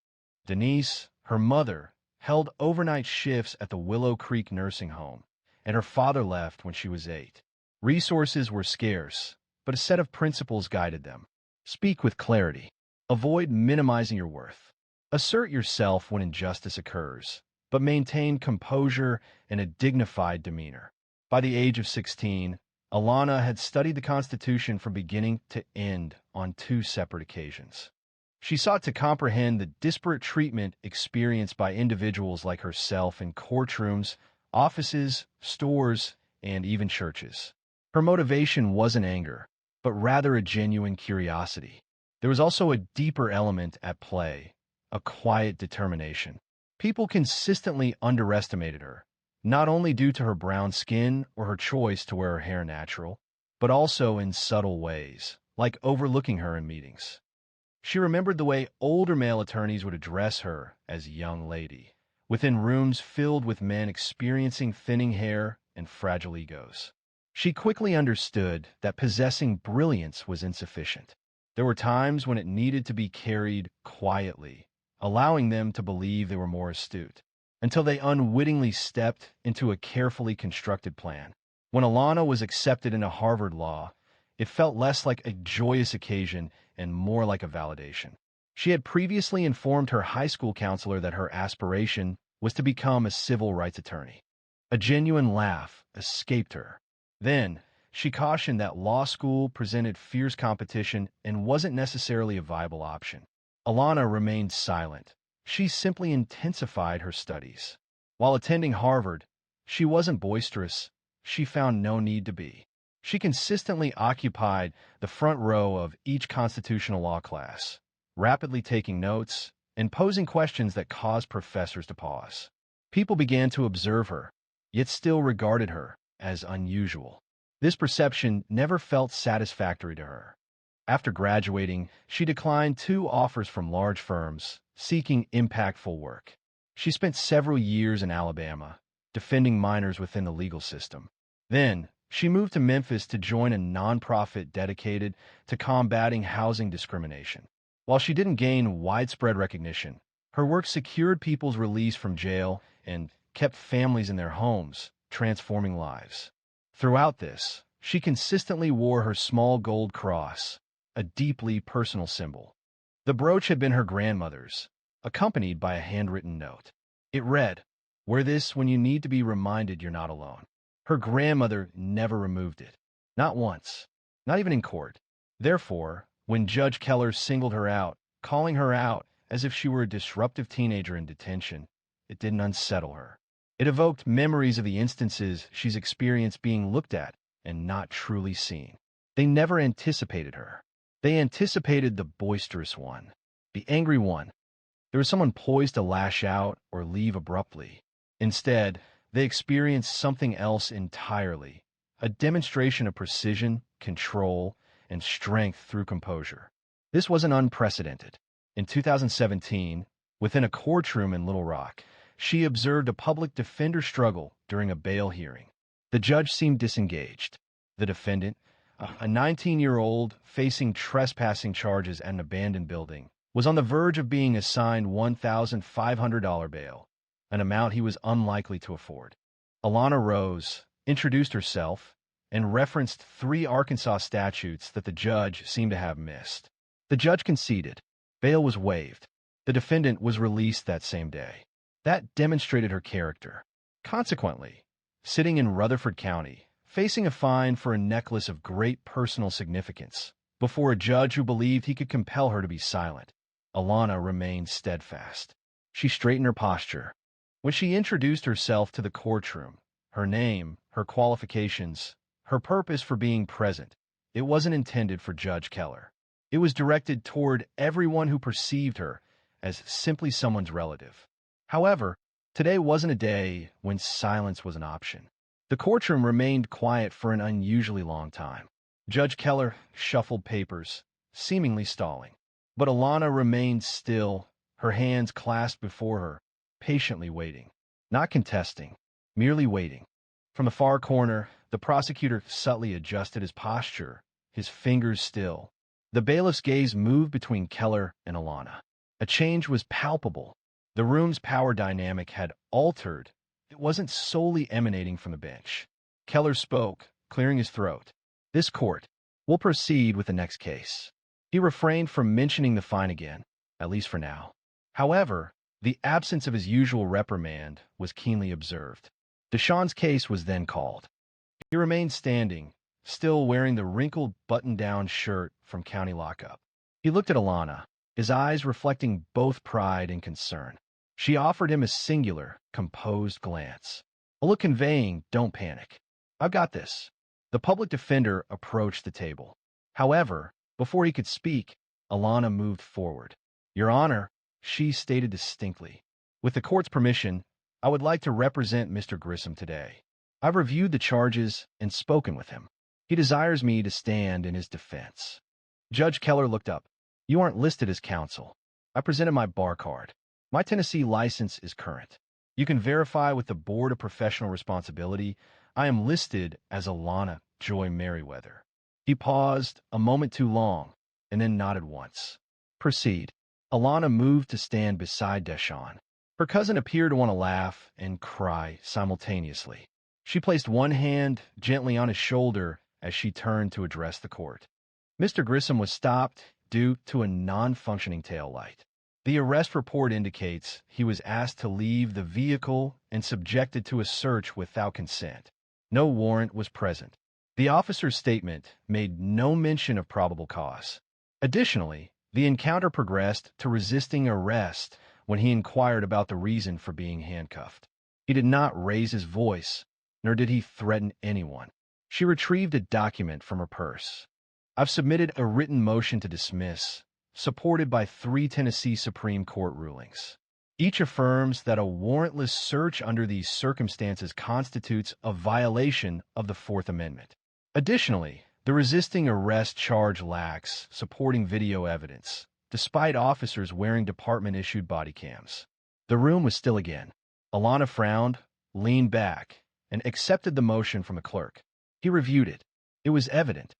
Denise, her mother, held overnight shifts at the Willow Creek nursing home, and her father left when she was 8. Resources were scarce, but a set of principles guided them. Speak with clarity. Avoid minimizing your worth. Assert yourself when injustice occurs, but maintain composure and a dignified demeanor. By the age of 16, Alana had studied the Constitution from beginning to end on 2 separate occasions. She sought to comprehend the disparate treatment experienced by individuals like herself in courtrooms, offices, stores, and even churches. Her motivation wasn't anger, but rather a genuine curiosity. There was also a deeper element at play, a quiet determination. People consistently underestimated her, not only due to her brown skin or her choice to wear her hair natural, but also in subtle ways, like overlooking her in meetings. She remembered the way older male attorneys would address her as young lady, within rooms filled with men experiencing thinning hair and fragile egos. She quickly understood that possessing brilliance was insufficient. There were times when it needed to be carried quietly, allowing them to believe they were more astute, until they unwittingly stepped into a carefully constructed plan. When Alana was accepted into Harvard Law, it felt less like a joyous occasion and more like a validation. She had previously informed her high school counselor that her aspiration was to become a civil rights attorney. A genuine laugh escaped her. Then, she cautioned that law school presented fierce competition and wasn't necessarily a viable option. Alana remained silent. She simply intensified her studies. While attending Harvard, she wasn't boisterous. She found no need to be. She consistently occupied the front row of each constitutional law class, rapidly taking notes and posing questions that caused professors to pause. People began to observe her, yet still regarded her as unusual. This perception never felt satisfactory to her. After graduating, she declined 2 offers from large firms seeking impactful work. She spent several years in Alabama, defending minors within the legal system. Then, she moved to Memphis to join a nonprofit dedicated to combating housing discrimination. While she didn't gain widespread recognition, her work secured people's release from jail and kept families in their homes, transforming lives. Throughout this, she consistently wore her small gold cross, a deeply personal symbol. The brooch had been her grandmother's, accompanied by a handwritten note. It read, "Wear this when you need to be reminded you're not alone." Her grandmother never removed it. Not once. Not even in court. Therefore, when Judge Keller singled her out, calling her out as if she were a disruptive teenager in detention, it didn't unsettle her. It evoked memories of the instances she's experienced being looked at and not truly seen. They never anticipated her. They anticipated the boisterous one, the angry one. There was someone poised to lash out or leave abruptly. Instead, they experienced something else entirely, a demonstration of precision, control, and strength through composure. This wasn't unprecedented. In 2017, within a courtroom in Little Rock, she observed a public defender struggle during a bail hearing. The judge seemed disengaged. The defendant, a 19-year-old facing trespassing charges at an abandoned building, was on the verge of being assigned $1,500 bail, an amount he was unlikely to afford. Alana rose, introduced herself, and referenced 3 Arkansas statutes that the judge seemed to have missed. The judge conceded. Bail was waived. The defendant was released that same day. That demonstrated her character. Consequently, sitting in Rutherford County, facing a fine for a necklace of great personal significance, before a judge who believed he could compel her to be silent, Alana remained steadfast. She straightened her posture. When she introduced herself to the courtroom, her name, her qualifications, her purpose for being present, it wasn't intended for Judge Keller. It was directed toward everyone who perceived her as simply someone's relative. However, today wasn't a day when silence was an option. The courtroom remained quiet for an unusually long time. Judge Keller shuffled papers, seemingly stalling. But Alana remained still, her hands clasped before her, patiently waiting. Not contesting, merely waiting. From the far corner, the prosecutor subtly adjusted his posture, his fingers still. The bailiff's gaze moved between Keller and Alana. A change was palpable. The room's power dynamic had altered. It wasn't solely emanating from the bench. Keller spoke, clearing his throat. "This court will proceed with the next case." He refrained from mentioning the fine again, at least for now. However, the absence of his usual reprimand was keenly observed. Deshawn's case was then called. He remained standing, still wearing the wrinkled button-down shirt from county lockup. He looked at Alana, his eyes reflecting both pride and concern. She offered him a singular, composed glance, a look conveying, "Don't panic. I've got this." The public defender approached the table. However, before he could speak, Alana moved forward. "Your Honor," she stated distinctly, "with the court's permission, I would like to represent Mr. Grissom today. I've reviewed the charges and spoken with him. He desires me to stand in his defense." Judge Keller looked up. You aren't listed as counsel. I presented my bar card. My Tennessee license is current. You can verify with the Board of Professional Responsibility I am listed as Alana Joy Merriweather. He paused a moment too long and then nodded once. Proceed. Alana moved to stand beside Deshawn. Her cousin appeared to want to laugh and cry simultaneously. She placed one hand gently on his shoulder as she turned to address the court. Mr. Grissom was stopped due to a non-functioning tail light. The arrest report indicates he was asked to leave the vehicle and subjected to a search without consent. No warrant was present. The officer's statement made no mention of probable cause. Additionally, the encounter progressed to resisting arrest when he inquired about the reason for being handcuffed. He did not raise his voice, nor did he threaten anyone. She retrieved a document from her purse. I've submitted a written motion to dismiss, supported by 3 Tennessee Supreme Court rulings. Each affirms that a warrantless search under these circumstances constitutes a violation of the Fourth Amendment. Additionally, the resisting arrest charge lacks supporting video evidence, despite officers wearing department-issued body cams. The room was still again. Alana frowned, leaned back, and accepted the motion from a clerk. He reviewed it. It was evident.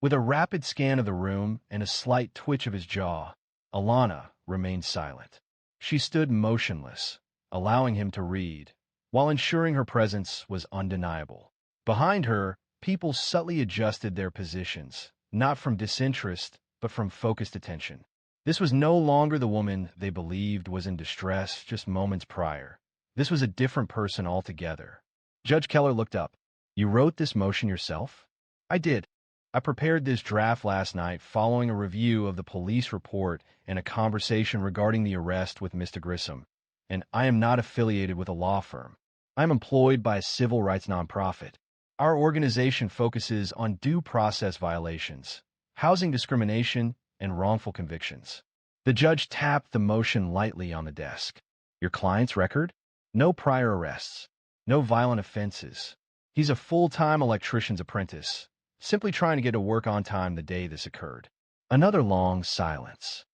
With a rapid scan of the room and a slight twitch of his jaw, Alana remained silent. She stood motionless, allowing him to read, while ensuring her presence was undeniable. Behind her, people subtly adjusted their positions, not from disinterest, but from focused attention. This was no longer the woman they believed was in distress just moments prior. This was a different person altogether. Judge Keller looked up. You wrote this motion yourself? I did. I prepared this draft last night following a review of the police report and a conversation regarding the arrest with Mr. Grissom, and I am not affiliated with a law firm. I am employed by a civil rights nonprofit. Our organization focuses on due process violations, housing discrimination, and wrongful convictions. The judge tapped the motion lightly on the desk. Your client's record? No prior arrests. No violent offenses. He's a full-time electrician's apprentice, simply trying to get to work on time the day this occurred. Another long silence.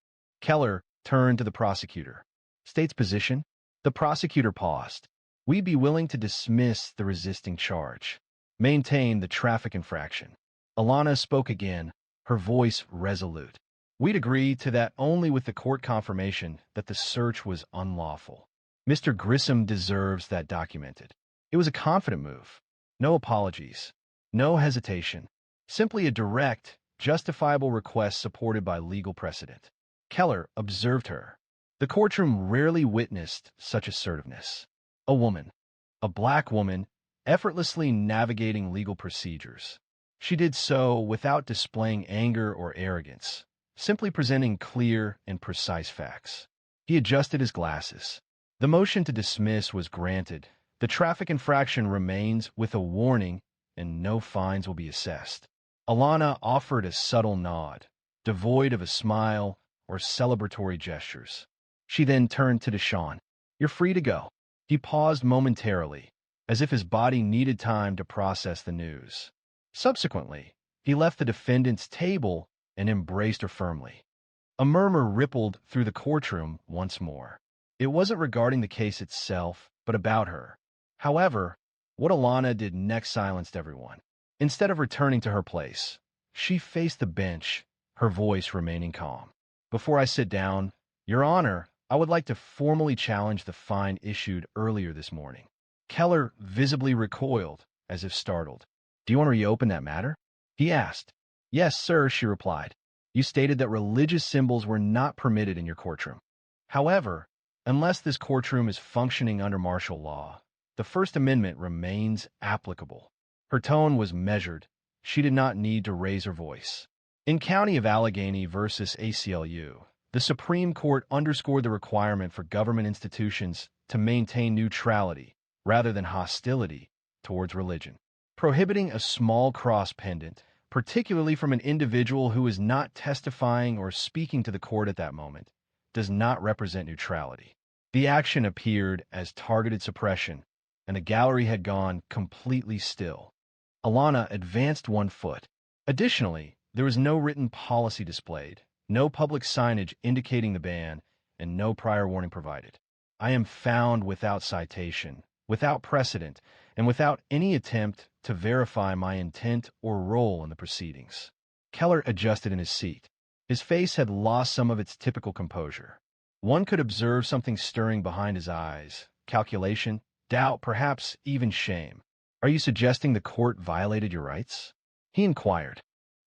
Keller turned to the prosecutor. State's position? The prosecutor paused. We'd be willing to dismiss the resisting charge. Maintain the traffic infraction. Alana spoke again, her voice resolute. We'd agree to that only with the court confirmation that the search was unlawful. Mr. Grissom deserves that documented. It was a confident move. No apologies. No hesitation. Simply a direct, justifiable request supported by legal precedent. Keller observed her. The courtroom rarely witnessed such assertiveness. A woman, a black woman, effortlessly navigating legal procedures. She did so without displaying anger or arrogance, simply presenting clear and precise facts. He adjusted his glasses. The motion to dismiss was granted. The traffic infraction remains with a warning, and no fines will be assessed. Alana offered a subtle nod, devoid of a smile or celebratory gestures. She then turned to Deshawn. You're free to go. He paused momentarily, as if his body needed time to process the news. Subsequently, he left the defendant's table and embraced her firmly. A murmur rippled through the courtroom once more. It wasn't regarding the case itself, but about her. However, what Alana did next silenced everyone. Instead of returning to her place, she faced the bench, her voice remaining calm. Before I sit down, Your Honor, I would like to formally challenge the fine issued earlier this morning. Keller visibly recoiled, as if startled. Do you want to reopen that matter? He asked. Yes, sir, she replied. You stated that religious symbols were not permitted in your courtroom. However, unless this courtroom is functioning under martial law, the First Amendment remains applicable. Her tone was measured. She did not need to raise her voice. In County of Allegheny versus ACLU, the Supreme Court underscored the requirement for government institutions to maintain neutrality rather than hostility towards religion. Prohibiting a small cross pendant, particularly from an individual who is not testifying or speaking to the court at that moment, does not represent neutrality. The action appeared as targeted suppression, and the gallery had gone completely still. Alana advanced 1 foot. Additionally, there was no written policy displayed, no public signage indicating the ban, and no prior warning provided. I am found without citation, without precedent, and without any attempt to verify my intent or role in the proceedings. Keller adjusted in his seat. His face had lost some of its typical composure. One could observe something stirring behind his eyes: calculation, doubt, perhaps even shame. Are you suggesting the court violated your rights? He inquired.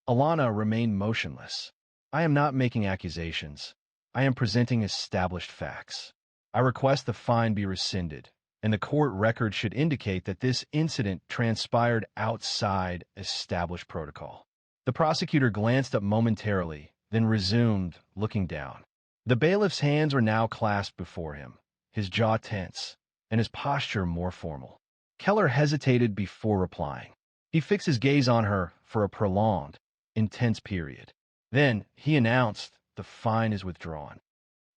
Alana remained motionless. I am not making accusations. I am presenting established facts. I request the fine be rescinded, and the court record should indicate that this incident transpired outside established protocol. The prosecutor glanced up momentarily, then resumed, looking down. The bailiff's hands were now clasped before him, his jaw tense, and his posture more formal. Keller hesitated before replying. He fixed his gaze on her for a prolonged, intense period. Then he announced, "The fine is withdrawn."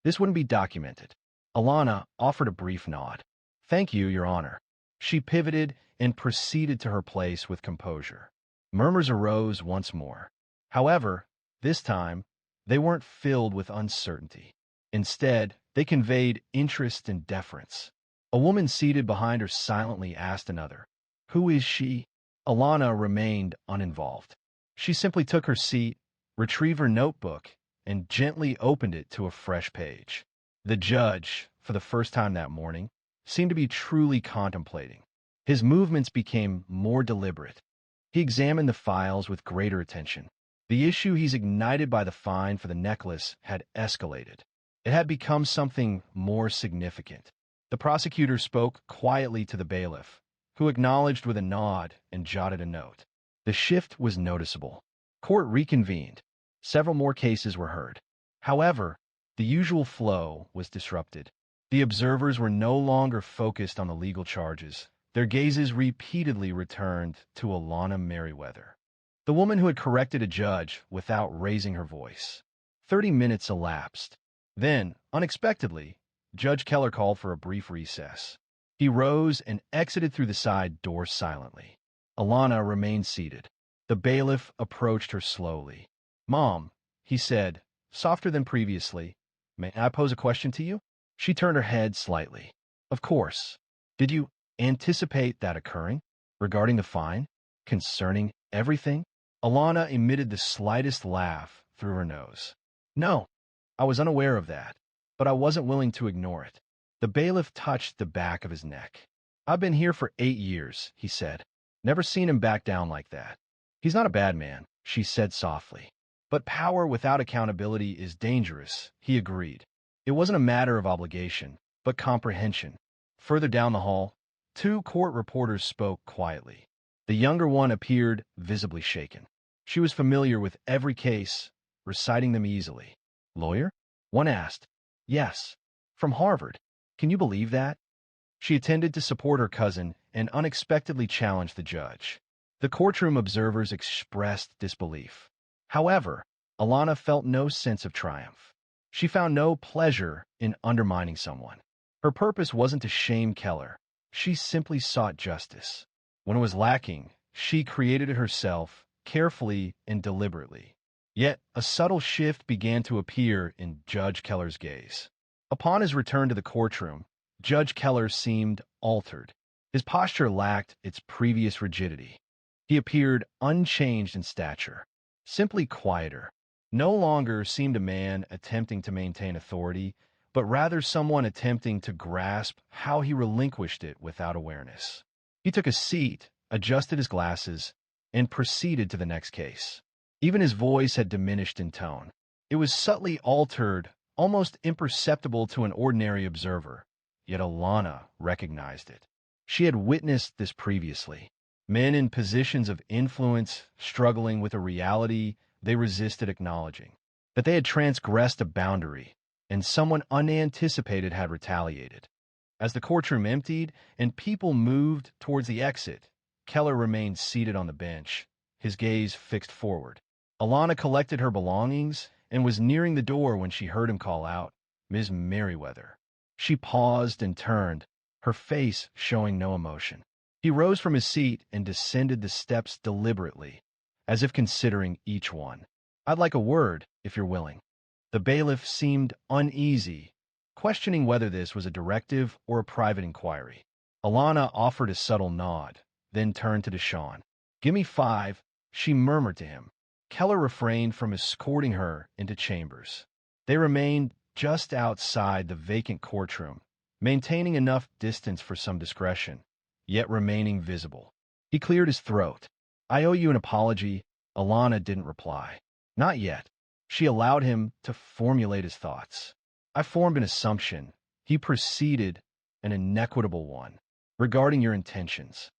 This wouldn't be documented. Alana offered a brief nod. "Thank you, Your Honor." She pivoted and proceeded to her place with composure. Murmurs arose once more. However, this time, they weren't filled with uncertainty. Instead, they conveyed interest and deference. A woman seated behind her silently asked another, "Who is she?" Alana remained uninvolved. She simply took her seat, retrieved her notebook, and gently opened it to a fresh page. The judge, for the first time that morning, seemed to be truly contemplating. His movements became more deliberate. He examined the files with greater attention. The issue he's ignited by the fine for the necklace had escalated. It had become something more significant. The prosecutor spoke quietly to the bailiff, who acknowledged with a nod and jotted a note. The shift was noticeable. Court reconvened. Several more cases were heard. However, the usual flow was disrupted. The observers were no longer focused on the legal charges. Their gazes repeatedly returned to Alana Merriweather, the woman who had corrected a judge without raising her voice. 30 minutes elapsed. Then, unexpectedly, Judge Keller called for a brief recess. He rose and exited through the side door silently. Alana remained seated. The bailiff approached her slowly. "Mom," he said, softer than previously, "may I pose a question to you?" She turned her head slightly. "Of course. Did you anticipate that occurring? Regarding the fine? Concerning everything?" Alana emitted the slightest laugh through her nose. "No, I was unaware of that, but I wasn't willing to ignore it." The bailiff touched the back of his neck. "I've been here for 8 years," he said. "Never seen him back down like that." "He's not a bad man," she said softly. "But power without accountability is dangerous," he agreed. It wasn't a matter of obligation, but comprehension. Further down the hall, 2 court reporters spoke quietly. The younger one appeared visibly shaken. She was familiar with every case, reciting them easily. "Lawyer?" one asked. "Yes, from Harvard. Can you believe that?" She attended to support her cousin and unexpectedly challenged the judge. The courtroom observers expressed disbelief. However, Alana felt no sense of triumph. She found no pleasure in undermining someone. Her purpose wasn't to shame Keller. She simply sought justice. When it was lacking, she created it herself, carefully and deliberately. Yet a subtle shift began to appear in Judge Keller's gaze. Upon his return to the courtroom, Judge Keller seemed altered. His posture lacked its previous rigidity. He appeared unchanged in stature, simply quieter. No longer seemed a man attempting to maintain authority, but rather someone attempting to grasp how he relinquished it without awareness. He took a seat, adjusted his glasses, and proceeded to the next case. Even his voice had diminished in tone. It was subtly altered, almost imperceptible to an ordinary observer, yet Alana recognized it. She had witnessed this previously. Men in positions of influence struggling with a reality they resisted acknowledging, that they had transgressed a boundary, and someone unanticipated had retaliated. As the courtroom emptied and people moved towards the exit, Keller remained seated on the bench, his gaze fixed forward. Alana collected her belongings and was nearing the door when she heard him call out, "Ms. Merriweather." She paused and turned, her face showing no emotion. He rose from his seat and descended the steps deliberately, as if considering each one. "I'd like a word, if you're willing." The bailiff seemed uneasy, questioning whether this was a directive or a private inquiry. Alana offered a subtle nod, then turned to Deshawn. "Give me 5," she murmured to him. Keller refrained from escorting her into chambers. They remained just outside the vacant courtroom, maintaining enough distance for some discretion, yet remaining visible. He cleared his throat. "I owe you an apology." Alana didn't reply. Not yet. She allowed him to formulate his thoughts. "I formed an assumption," he proceeded, "an inequitable one, regarding your intentions,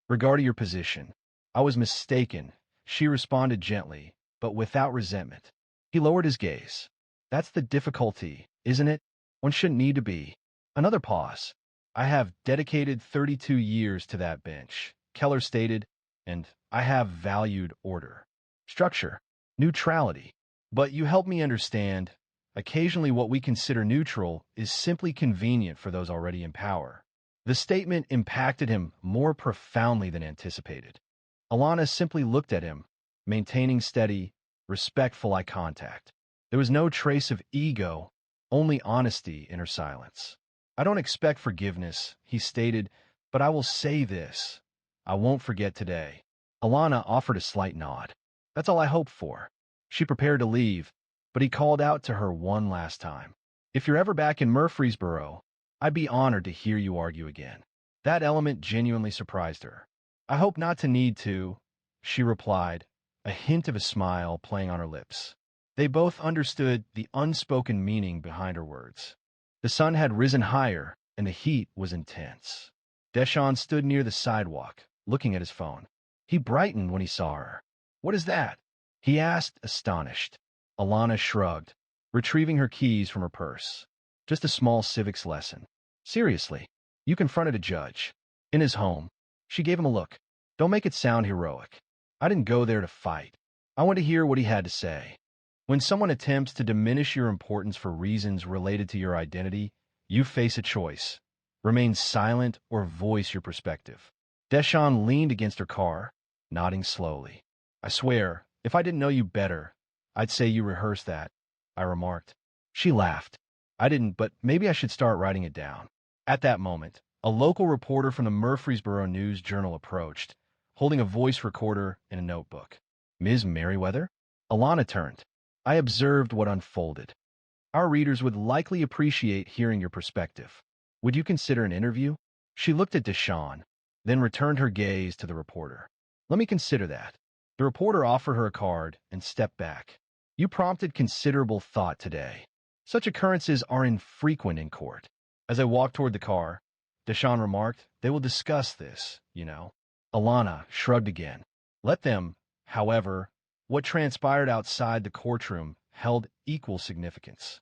regarding your position. I was mistaken," she responded gently, but without resentment. He lowered his gaze. "That's the difficulty, isn't it? One shouldn't need to be." Another pause. "I have dedicated 32 years to that bench," Keller stated, "and I have valued order, structure, neutrality. But you help me understand, occasionally what we consider neutral is simply convenient for those already in power." The statement impacted him more profoundly than anticipated. Alana simply looked at him, maintaining steady, respectful eye contact. There was no trace of ego, only honesty in her silence. "I don't expect forgiveness," he stated, "but I will say this. I won't forget today." Alana offered a slight nod. "That's all I hoped for." She prepared to leave, but he called out to her one last time. "If you're ever back in Murfreesboro, I'd be honored to hear you argue again." That element genuinely surprised her. "I hope not to need to," she replied, a hint of a smile playing on her lips. They both understood the unspoken meaning behind her words. The sun had risen higher, and the heat was intense. Deshawn stood near the sidewalk, looking at his phone. He brightened when he saw her. "What is that?" he asked, astonished. Alana shrugged, retrieving her keys from her purse. "Just a small civics lesson." "Seriously, you confronted a judge in his home." She gave him a look. "Don't make it sound heroic. I didn't go there to fight. I want to hear what he had to say." When someone attempts to diminish your importance for reasons related to your identity, you face a choice: remain silent or voice your perspective. Deshawn leaned against her car, nodding slowly. "I swear, if I didn't know you better, I'd say you rehearsed that," I remarked. She laughed. "I didn't, but maybe I should start writing it down." At that moment, a local reporter from the Murfreesboro News Journal approached, holding a voice recorder and a notebook. "Ms. Merriweather?" Alana turned. "I observed what unfolded. Our readers would likely appreciate hearing your perspective. Would you consider an interview?" She looked at Deshawn, then returned her gaze to the reporter. "Let me consider that." The reporter offered her a card and stepped back. "You prompted considerable thought today. Such occurrences are infrequent in court." As I walked toward the car, Deshawn remarked, "They will discuss this, you know." Alana shrugged again. "Let them." However, what transpired outside the courtroom held equal significance.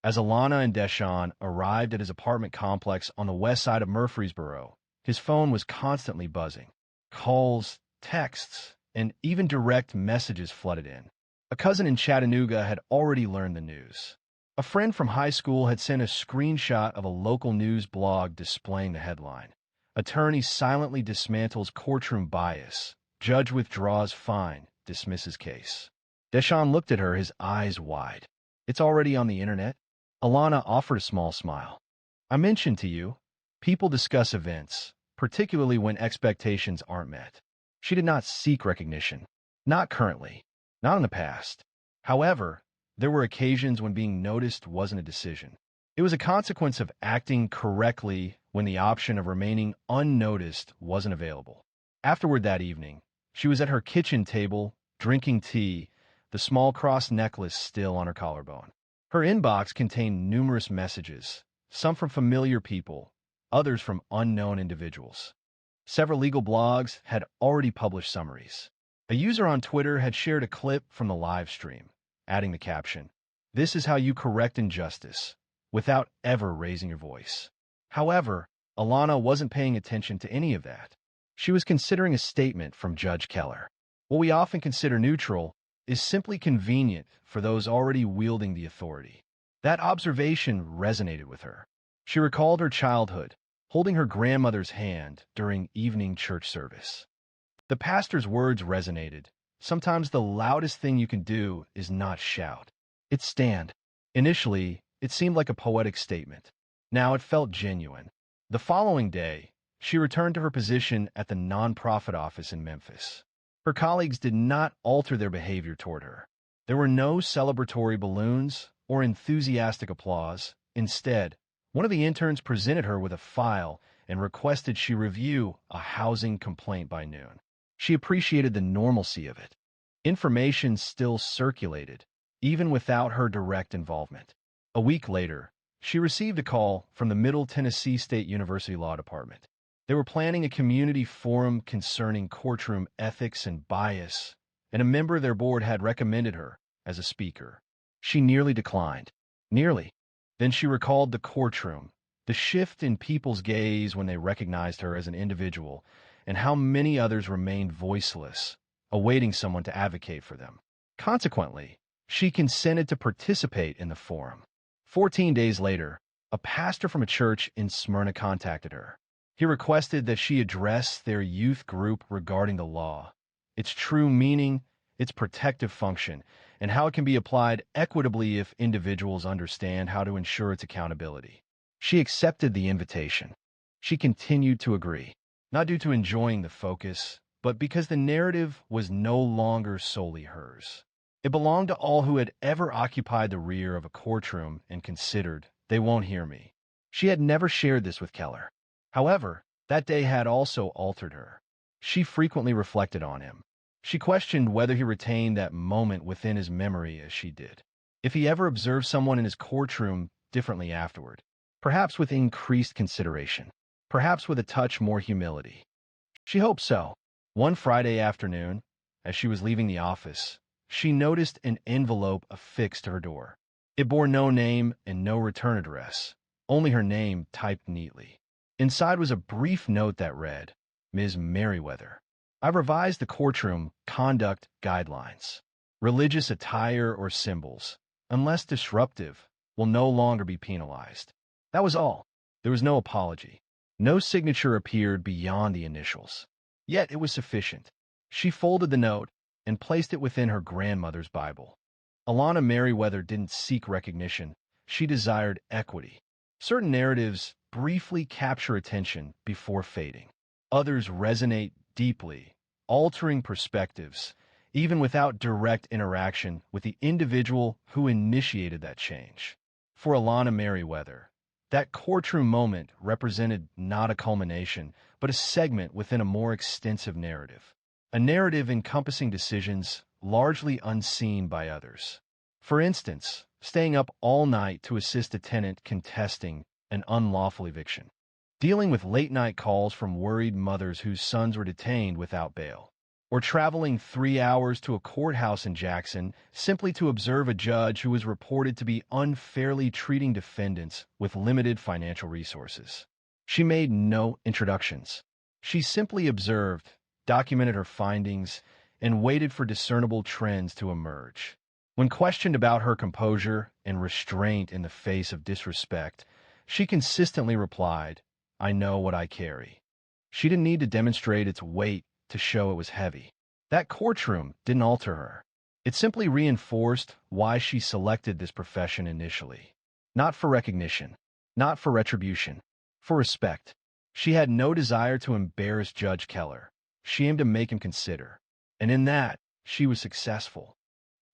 As Alana and Deshawn arrived at his apartment complex on the west side of Murfreesboro, his phone was constantly buzzing. Calls, texts, and even direct messages flooded in. A cousin in Chattanooga had already learned the news. A friend from high school had sent a screenshot of a local news blog displaying the headline: "Attorney silently dismantles courtroom bias. Judge withdraws fine, dismisses case." Deshawn looked at her, his eyes wide. "It's already on the internet." Alana offered a small smile. "I mentioned to you, people discuss events, particularly when expectations aren't met." She did not seek recognition. Not currently. Not in the past. However, there were occasions when being noticed wasn't a decision. It was a consequence of acting correctly when the option of remaining unnoticed wasn't available. Afterward that evening, she was at her kitchen table, drinking tea, the small cross necklace still on her collarbone. Her inbox contained numerous messages, some from familiar people, others from unknown individuals. Several legal blogs had already published summaries. A user on Twitter had shared a clip from the live stream, adding the caption, "This is how you correct injustice," without ever raising your voice. However, Alana wasn't paying attention to any of that. She was considering a statement from Judge Keller. What we often consider neutral is simply convenient for those already wielding the authority. That observation resonated with her. She recalled her childhood, holding her grandmother's hand during evening church service. The pastor's words resonated. Sometimes the loudest thing you can do is not shout. It's stand. Initially, it seemed like a poetic statement. Now it felt genuine. The following day, she returned to her position at the nonprofit office in Memphis. Her colleagues did not alter their behavior toward her. There were no celebratory balloons or enthusiastic applause. Instead, one of the interns presented her with a file and requested she review a housing complaint by noon. She appreciated the normalcy of it. Information still circulated, even without her direct involvement. A week later, she received a call from the Middle Tennessee State University Law Department. They were planning a community forum concerning courtroom ethics and bias, and a member of their board had recommended her as a speaker. She nearly declined. Nearly. Then she recalled the courtroom, the shift in people's gaze when they recognized her as an individual, and how many others remained voiceless, awaiting someone to advocate for them. Consequently, she consented to participate in the forum. 14 days later, a pastor from a church in Smyrna contacted her. He requested that she address their youth group regarding the law, its true meaning, its protective function, and how it can be applied equitably if individuals understand how to ensure its accountability. She accepted the invitation. She continued to agree, not due to enjoying the focus, but because the narrative was no longer solely hers. It belonged to all who had ever occupied the rear of a courtroom and considered, "They won't hear me." She had never shared this with Keller. However, that day had also altered her. She frequently reflected on him. She questioned whether he retained that moment within his memory as she did. If he ever observed someone in his courtroom differently afterward, perhaps with increased consideration, perhaps with a touch more humility. She hoped so. One Friday afternoon, as she was leaving the office, she noticed an envelope affixed to her door. It bore no name and no return address, only her name typed neatly. Inside was a brief note that read, "Ms. Merriweather, I've revised the courtroom conduct guidelines. Religious attire or symbols, unless disruptive, will no longer be penalized." That was all. There was no apology. No signature appeared beyond the initials. Yet it was sufficient. She folded the note and placed it within her grandmother's Bible. Alana Merriweather didn't seek recognition. She desired equity. Certain narratives briefly capture attention before fading. Others resonate deeply, altering perspectives, even without direct interaction with the individual who initiated that change. For Alana Merriweather, that courtroom moment represented not a culmination, but a segment within a more extensive narrative. A narrative encompassing decisions largely unseen by others. For instance, staying up all night to assist a tenant contesting an unlawful eviction. Dealing with late-night calls from worried mothers whose sons were detained without bail. Or traveling 3 hours to a courthouse in Jackson simply to observe a judge who was reported to be unfairly treating defendants with limited financial resources. She made no introductions. She simply observed, documented her findings, and waited for discernible trends to emerge. When questioned about her composure and restraint in the face of disrespect, she consistently replied, "I know what I carry." She didn't need to demonstrate its weight to show it was heavy. That courtroom didn't alter her. It simply reinforced why she selected this profession initially. Not for recognition, not for retribution, for respect. She had no desire to embarrass Judge Keller. She aimed to make him consider. And in that, she was successful.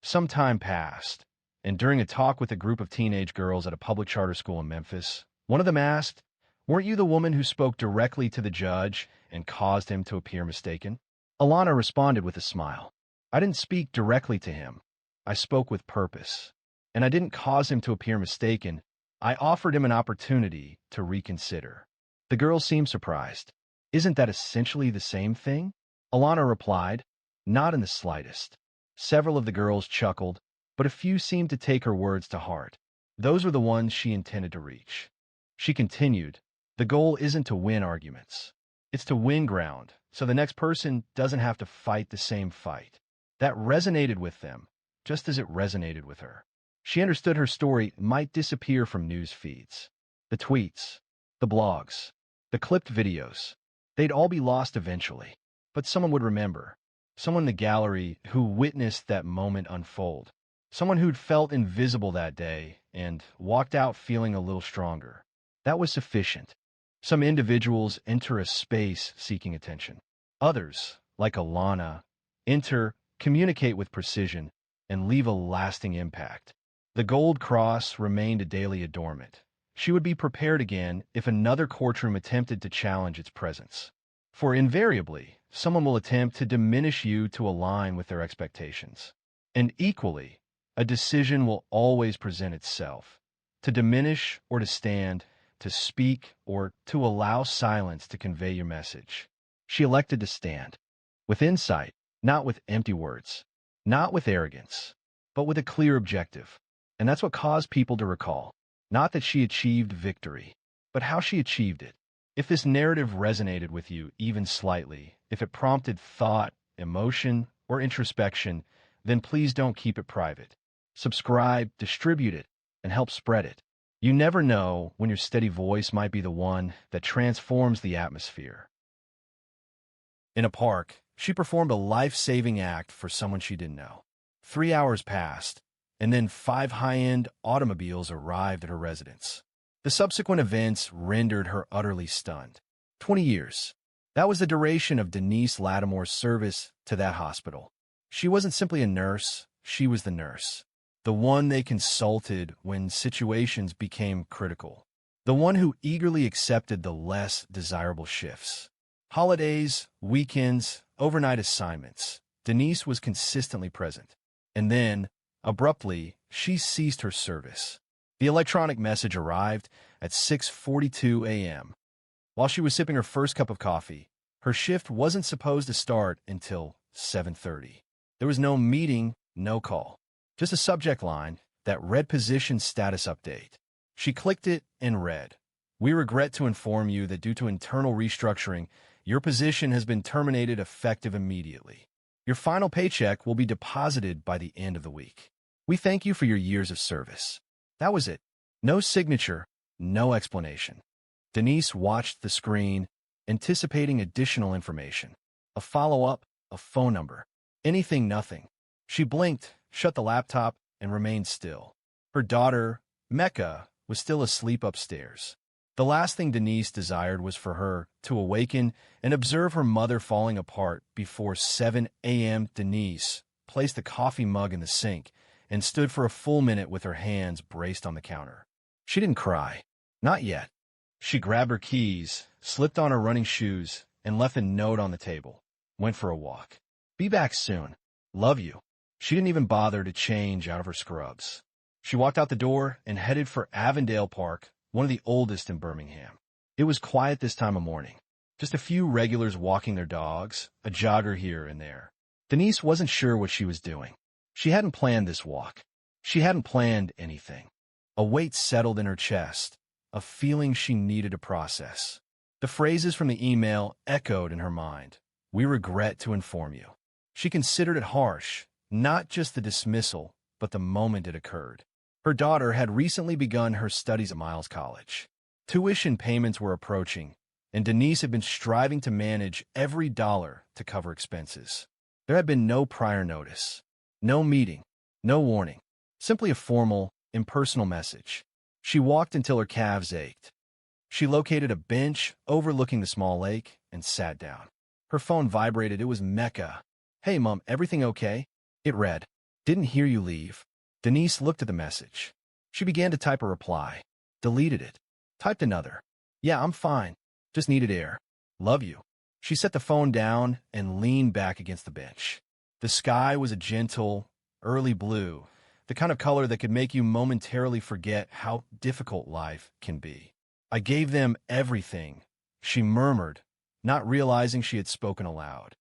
Some time passed, and during a talk with a group of teenage girls at a public charter school in Memphis, one of them asked, "Weren't you the woman who spoke directly to the judge and caused him to appear mistaken?" Alana responded with a smile. "I didn't speak directly to him. I spoke with purpose. And I didn't cause him to appear mistaken. I offered him an opportunity to reconsider." The girls seemed surprised. "Isn't that essentially the same thing?" Alana replied, "Not in the slightest." Several of the girls chuckled, but a few seemed to take her words to heart. Those were the ones she intended to reach. She continued, "The goal isn't to win arguments. It's to win ground, so the next person doesn't have to fight the same fight." That resonated with them, just as it resonated with her. She understood her story might disappear from news feeds. The tweets, the blogs, the clipped videos, they'd all be lost eventually. But someone would remember. Someone in the gallery who witnessed that moment unfold. Someone who'd felt invisible that day and walked out feeling a little stronger. That was sufficient. Some individuals enter a space seeking attention. Others, like Alana, enter, communicate with precision, and leave a lasting impact. The gold cross remained a daily adornment. She would be prepared again if another courtroom attempted to challenge its presence. For invariably, someone will attempt to diminish you to align with their expectations. And equally, a decision will always present itself, to diminish or to stand, to speak or to allow silence to convey your message. She elected to stand, with insight, not with empty words, not with arrogance, but with a clear objective. And that's what caused people to recall, not that she achieved victory, but how she achieved it. If this narrative resonated with you even slightly, if it prompted thought, emotion, or introspection, then please don't keep it private. Subscribe, distribute it, and help spread it. You never know when your steady voice might be the one that transforms the atmosphere. In a park, she performed a life-saving act for someone she didn't know. 3 hours passed, and then 5 high-end automobiles arrived at her residence. The subsequent events rendered her utterly stunned. 20 years. That was the duration of Denise Lattimore's service to that hospital. She wasn't simply a nurse, she was the nurse. The one they consulted when situations became critical. The one who eagerly accepted the less desirable shifts. Holidays, weekends, overnight assignments. Denise was consistently present. And then, abruptly, she ceased her service. The electronic message arrived at 6:42 a.m. While she was sipping her first cup of coffee, her shift wasn't supposed to start until 7:30. There was no meeting, no call. Just a subject line that read position status update. She clicked it and read, "We regret to inform you that due to internal restructuring, your position has been terminated effective immediately. Your final paycheck will be deposited by the end of the week. We thank you for your years of service." That was it. No signature, no explanation. Denise watched the screen, anticipating additional information. A follow-up, a phone number. Anything, nothing. She blinked, shut the laptop, and remained still. Her daughter, Mecca, was still asleep upstairs. The last thing Denise desired was for her to awaken and observe her mother falling apart before 7 a.m. Denise placed the coffee mug in the sink and stood for a full minute with her hands braced on the counter. She didn't cry. Not yet. She grabbed her keys, slipped on her running shoes, and left a note on the table. Went for a walk. "Be back soon. Love you." She didn't even bother to change out of her scrubs. She walked out the door and headed for Avondale Park, one of the oldest in Birmingham. It was quiet this time of morning. Just a few regulars walking their dogs, a jogger here and there. Denise wasn't sure what she was doing. She hadn't planned this walk. She hadn't planned anything. A weight settled in her chest, a feeling she needed to process. The phrases from the email echoed in her mind. "We regret to inform you." She considered it harsh, not just the dismissal, but the moment it occurred. Her daughter had recently begun her studies at Miles College. Tuition payments were approaching, and Denise had been striving to manage every dollar to cover expenses. There had been no prior notice. No meeting, no warning, simply a formal, impersonal message. She walked until her calves ached. She located a bench overlooking the small lake and sat down. Her phone vibrated. It was Mecca. "Hey, Mom, everything okay?" It read, "Didn't hear you leave." Denise looked at the message. She began to type a reply. Deleted it. Typed another. "Yeah, I'm fine. Just needed air. Love you." She set the phone down and leaned back against the bench. The sky was a gentle, early blue, the kind of color that could make you momentarily forget how difficult life can be. "I gave them everything," she murmured, not realizing she had spoken aloud.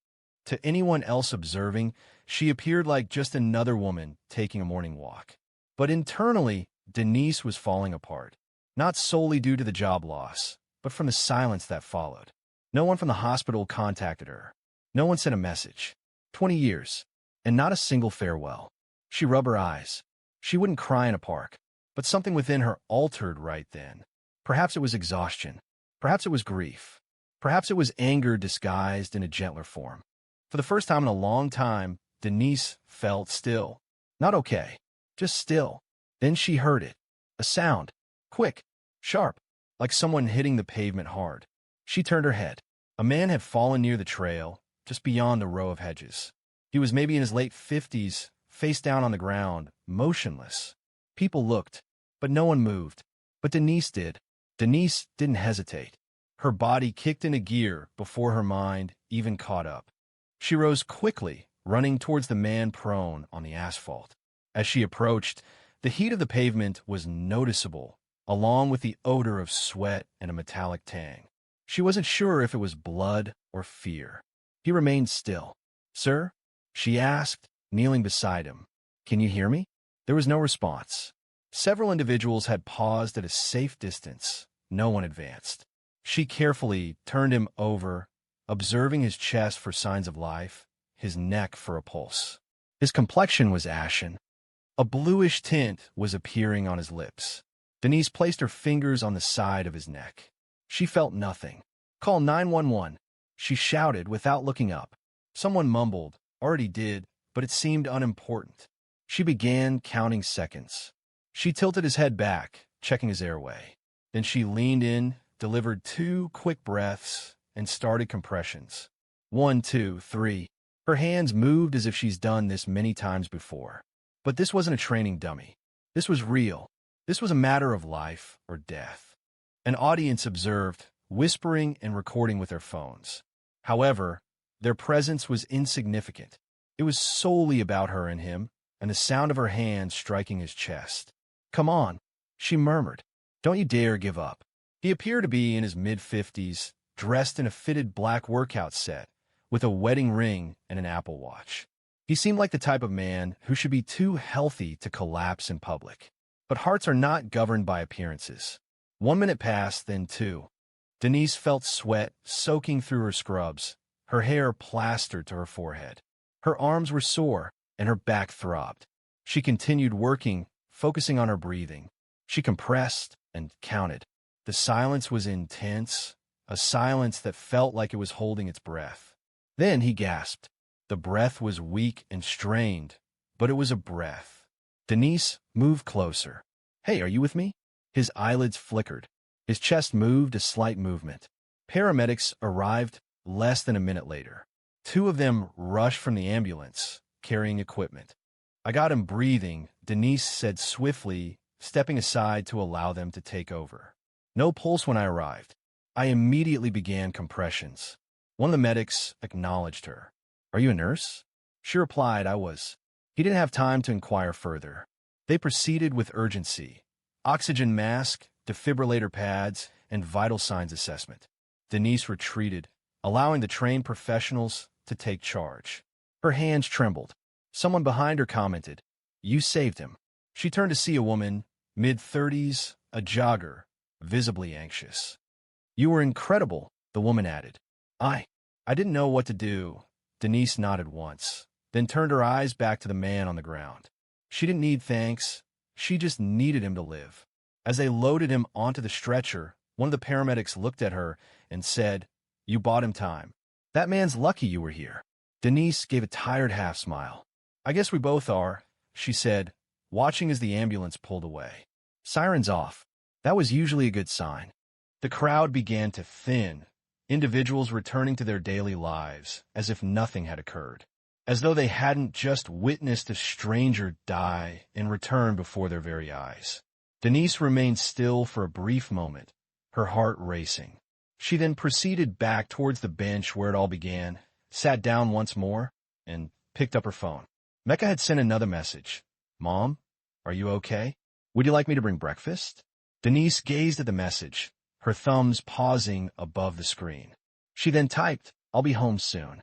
To anyone else observing, she appeared like just another woman taking a morning walk. But internally, Denise was falling apart, not solely due to the job loss, but from the silence that followed. No one from the hospital contacted her. No one sent a message. 20 years, and not a single farewell. She rubbed her eyes. She wouldn't cry in a park, but something within her altered right then. Perhaps it was exhaustion. Perhaps it was grief. Perhaps it was anger disguised in a gentler form. For the first time in a long time, Denise felt still. Not okay. just still. Then she heard it. A sound. Quick. Sharp. Like someone hitting the pavement hard. She turned her head. A man had fallen near the trail, just beyond the row of hedges. He was maybe in his late 50s, face down on the ground, motionless. People looked, but no one moved. But Denise did. Denise didn't hesitate. Her body kicked into gear before her mind even caught up. She rose quickly, running towards the man prone on the asphalt. As she approached, the heat of the pavement was noticeable, along with the odor of sweat and a metallic tang. She wasn't sure if it was blood or fear. He remained still. "Sir?" she asked, kneeling beside him. "Can you hear me?" There was no response. Several individuals had paused at a safe distance. No one advanced. She carefully turned him over, observing his chest for signs of life, his neck for a pulse. His complexion was ashen. A bluish tint was appearing on his lips. Denise placed her fingers on the side of his neck. She felt nothing. "Call 911, she shouted without looking up. Someone mumbled, "Already did," but it seemed unimportant. She began counting seconds. She tilted his head back, checking his airway. Then she leaned in, delivered 2 quick breaths, and started compressions. 1, 2, 3. Her hands moved as if she's done this many times before. But this wasn't a training dummy. This was real. This was a matter of life or death. An audience observed, whispering and recording with their phones. However, their presence was insignificant. It was solely about her and him, and the sound of her hand striking his chest. "Come on," she murmured. "Don't you dare give up." He appeared to be in his mid-50s, dressed in a fitted black workout set, with a wedding ring and an Apple Watch. He seemed like the type of man who should be too healthy to collapse in public. But hearts are not governed by appearances. 1 minute passed, then 2. Denise felt sweat soaking through her scrubs, her hair plastered to her forehead. Her arms were sore, and her back throbbed. She continued working, focusing on her breathing. She compressed and counted. The silence was intense, a silence that felt like it was holding its breath. Then he gasped. The breath was weak and strained, but it was a breath. Denise moved closer. "Hey, are you with me?" His eyelids flickered. His chest moved a slight movement. Paramedics arrived less than a minute later. 2 of them rushed from the ambulance, carrying equipment. "I got him breathing," Denise said swiftly, stepping aside to allow them to take over. "No pulse when I arrived." I immediately began compressions. One of the medics acknowledged her. "Are you a nurse?" She replied I was. He didn't have time to inquire further. They proceeded with urgency. Oxygen mask, defibrillator pads, and vital signs assessment. Denise retreated, allowing the trained professionals to take charge. Her hands trembled. Someone behind her commented, "You saved him." She turned to see a woman, mid-30s, a jogger, visibly anxious. "You were incredible," the woman added. I didn't know what to do." Denise nodded once, then turned her eyes back to the man on the ground. She didn't need thanks. She just needed him to live. As they loaded him onto the stretcher, one of the paramedics looked at her and said, "You bought him time. That man's lucky you were here." Denise gave a tired half-smile. "I guess we both are," she said, watching as the ambulance pulled away. Sirens off. That was usually a good sign. The crowd began to thin, individuals returning to their daily lives as if nothing had occurred, as though they hadn't just witnessed a stranger die in return before their very eyes. Denise remained still for a brief moment, her heart racing. She then proceeded back towards the bench where it all began, sat down once more, and picked up her phone. Mecca had sent another message. "Mom, are you okay? Would you like me to bring breakfast?" Denise gazed at the message, her thumbs pausing above the screen. She then typed, "I'll be home soon."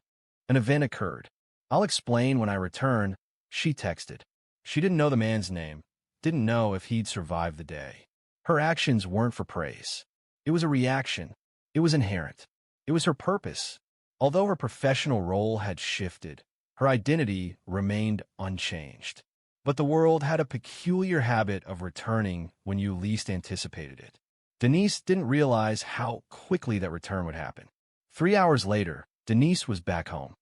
An event occurred. "I'll explain when I return," she texted. She didn't know the man's name, didn't know if he'd survived the day. Her actions weren't for praise. It was a reaction. It was inherent. It was her purpose. Although her professional role had shifted, her identity remained unchanged. But the world had a peculiar habit of returning when you least anticipated it. Denise didn't realize how quickly that return would happen. 3 hours later, Denise was back home.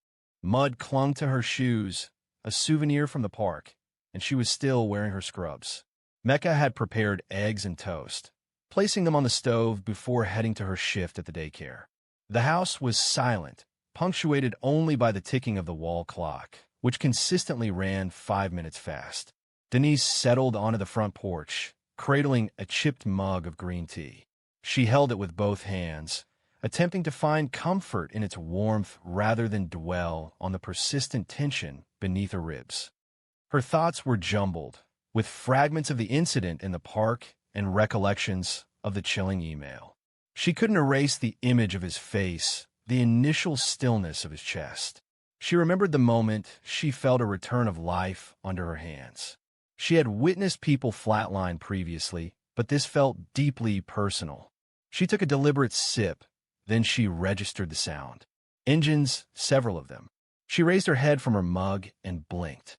Mud clung to her shoes, a souvenir from the park, and she was still wearing her scrubs. Mecca had prepared eggs and toast, placing them on the stove before heading to her shift at the daycare. The house was silent, punctuated only by the ticking of the wall clock, which consistently ran 5 minutes fast. Denise settled onto the front porch, cradling a chipped mug of green tea. She held it with both hands, attempting to find comfort in its warmth rather than dwell on the persistent tension beneath her ribs. Her thoughts were jumbled, with fragments of the incident in the park and recollections of the chilling email. She couldn't erase the image of his face, the initial stillness of his chest. She remembered the moment she felt a return of life under her hands. She had witnessed people flatline previously, but this felt deeply personal. She took a deliberate sip, then she registered the sound. Engines, several of them. She raised her head from her mug and blinked.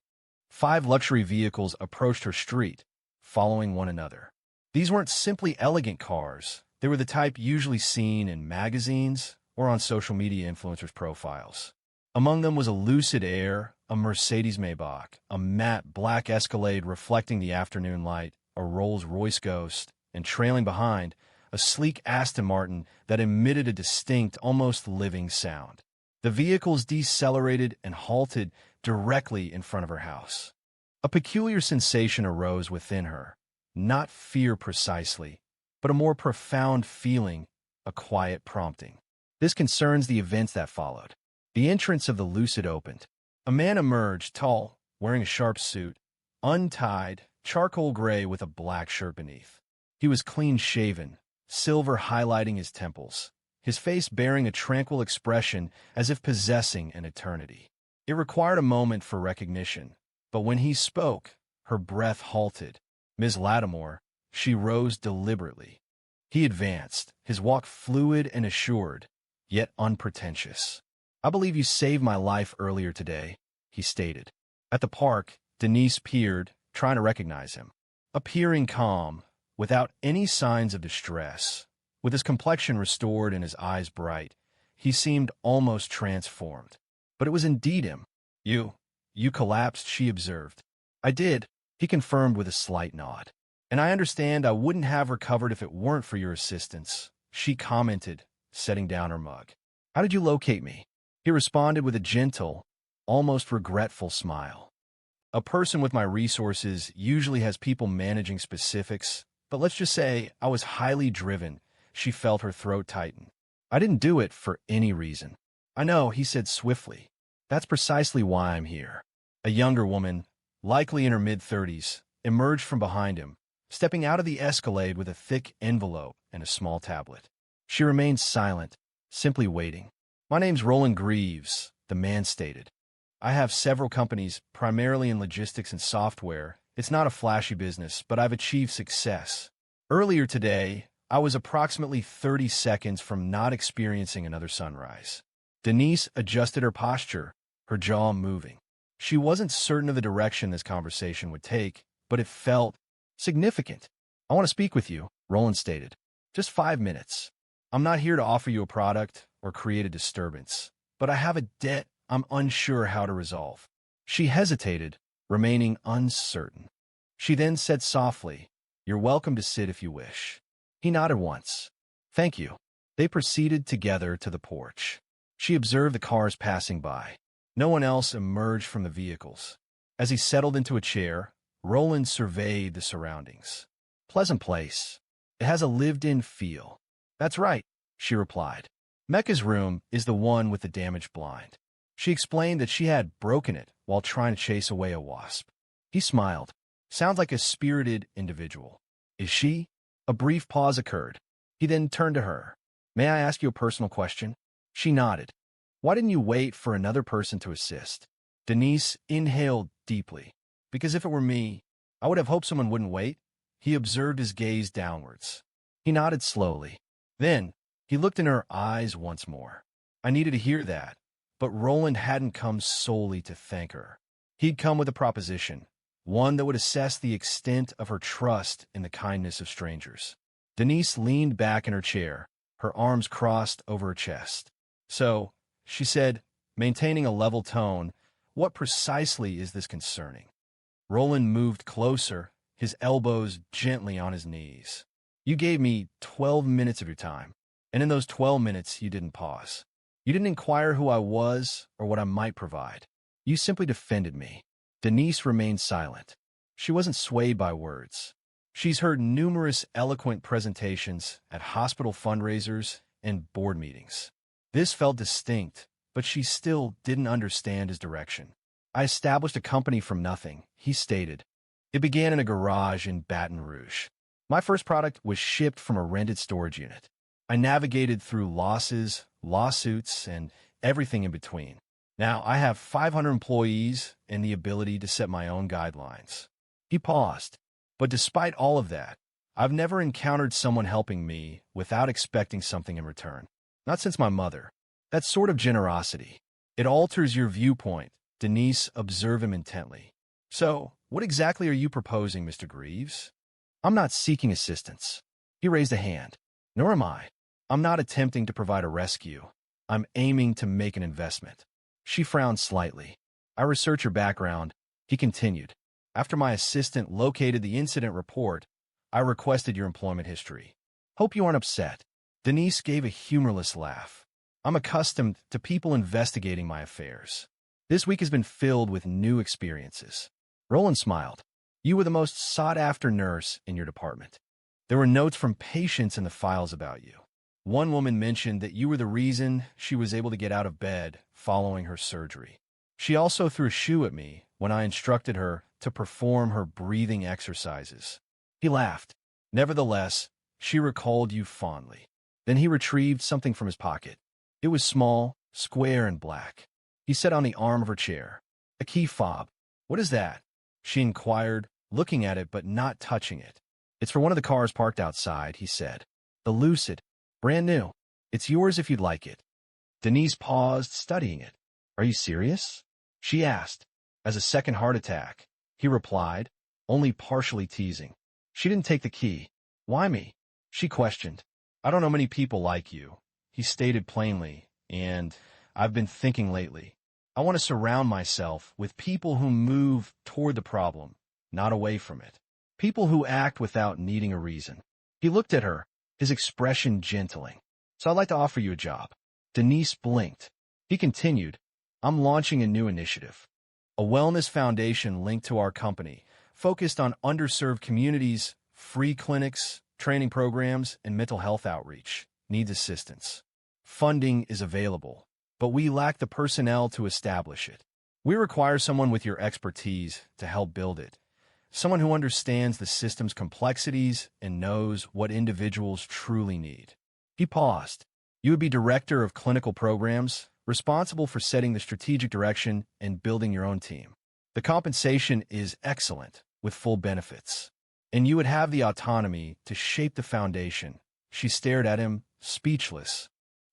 5 luxury vehicles approached her street, following one another. These weren't simply elegant cars. They were the type usually seen in magazines or on social media influencers' profiles. Among them was a Lucid Air, a Mercedes Maybach, a matte black Escalade reflecting the afternoon light, a Rolls-Royce Ghost, and trailing behind, a sleek Aston Martin that emitted a distinct, almost living sound. The vehicles decelerated and halted directly in front of her house. A peculiar sensation arose within her, not fear precisely, but a more profound feeling, a quiet prompting. This concerns the events that followed. The entrance of the Lucid opened. A man emerged, tall, wearing a sharp suit, untied, charcoal gray with a black shirt beneath. He was clean-shaven, silver highlighting his temples, his face bearing a tranquil expression as if possessing an eternity. It required a moment for recognition, but when he spoke, her breath halted. "Ms. Lattimore," she rose deliberately. He advanced, his walk fluid and assured, yet unpretentious. "I believe you saved my life earlier today," he stated. At the park, Denise peered, trying to recognize him. Appearing calm, without any signs of distress, with his complexion restored and his eyes bright, he seemed almost transformed. But it was indeed him. You collapsed," she observed. "I did," he confirmed with a slight nod. "And I understand I wouldn't have recovered if it weren't for your assistance," she commented, setting down her mug. "How did you locate me?" He responded with a gentle, almost regretful smile. "A person with my resources usually has people managing specifics, but let's just say I was highly driven." She felt her throat tighten. "I didn't do it for any reason." "I know," he said swiftly. "That's precisely why I'm here." A younger woman, likely in her mid-30s, emerged from behind him, stepping out of the Escalade with a thick envelope and a small tablet. She remained silent, simply waiting. "My name's Roland Greaves," the man stated. "I have several companies, primarily in logistics and software. It's not a flashy business, but I've achieved success. Earlier today, I was approximately 30 seconds from not experiencing another sunrise." Denise adjusted her posture, her jaw moving. She wasn't certain of the direction this conversation would take, but it felt significant. "I want to speak with you," Roland stated. "Just 5 minutes. I'm not here to offer you a product or create a disturbance, but I have a debt I'm unsure how to resolve." She hesitated, remaining uncertain. She then said softly, "You're welcome to sit if you wish." He nodded once. "Thank you." They proceeded together to the porch. She observed the cars passing by. No one else emerged from the vehicles. As he settled into a chair, Roland surveyed the surroundings. "Pleasant place. It has a lived-in feel." "That's right," she replied. "Mecca's room is the one with the damaged blind." She explained that she had broken it while trying to chase away a wasp. He smiled. "Sounds like a spirited individual." "Is she?" A brief pause occurred. He then turned to her. "May I ask you a personal question?" She nodded. "Why didn't you wait for another person to assist?" Denise inhaled deeply. "Because if it were me, I would have hoped someone wouldn't wait." He observed his gaze downwards. He nodded slowly. Then, he looked in her eyes once more. I needed to hear that, but Roland hadn't come solely to thank her. He'd come with a proposition, one that would assess the extent of her trust in the kindness of strangers. Denise leaned back in her chair, her arms crossed over her chest. "So," she said, maintaining a level tone, "what precisely is this concerning?" Roland moved closer, his elbows gently on his knees. You gave me 12 minutes of your time, and in those 12 minutes, you didn't pause. You didn't inquire who I was or what I might provide. You simply defended me. Denise remained silent. She wasn't swayed by words. She's heard numerous eloquent presentations at hospital fundraisers and board meetings. This felt distinct, but she still didn't understand his direction. I established a company from nothing, he stated. It began in a garage in Baton Rouge. My first product was shipped from a rented storage unit. I navigated through losses, lawsuits, and everything in between. Now I have 500 employees and the ability to set my own guidelines. He paused. But despite all of that, I've never encountered someone helping me without expecting something in return. Not since my mother. That sort of generosity. It alters your viewpoint. Denise observed him intently. So, what exactly are you proposing, Mr. Greaves? I'm not seeking assistance. He raised a hand. Nor am I. I'm not attempting to provide a rescue. I'm aiming to make an investment. She frowned slightly. I researched your background. He continued. After my assistant located the incident report, I requested your employment history. Hope you aren't upset. Denise gave a humorless laugh. I'm accustomed to people investigating my affairs. This week has been filled with new experiences. Roland smiled. You were the most sought-after nurse in your department. There were notes from patients in the files about you. One woman mentioned that you were the reason she was able to get out of bed following her surgery. She also threw a shoe at me when I instructed her to perform her breathing exercises. He laughed. Nevertheless, she recalled you fondly. Then he retrieved something from his pocket. It was small, square, and black. He sat on the arm of her chair. A key fob. What is that? She inquired, looking at it but not touching it. It's for one of the cars parked outside, he said. The Lucid. Brand new. It's yours if you'd like it. Denise paused, studying it. Are you serious? She asked. As a second heart attack. He replied, only partially teasing. She didn't take the key. Why me? She questioned. I don't know many people like you, he stated plainly, and I've been thinking lately. I want to surround myself with people who move toward the problem, not away from it. People who act without needing a reason. He looked at her, his expression gentling. So I'd like to offer you a job. Denise blinked. He continued, I'm launching a new initiative. A wellness foundation linked to our company, focused on underserved communities, free clinics, training programs, and mental health outreach. Needs assistance. Funding is available, but we lack the personnel to establish it. We require someone with your expertise to help build it. Someone who understands the system's complexities and knows what individuals truly need. He paused. You would be director of clinical programs, responsible for setting the strategic direction and building your own team. The compensation is excellent, with full benefits. And you would have the autonomy to shape the foundation. She stared at him, speechless.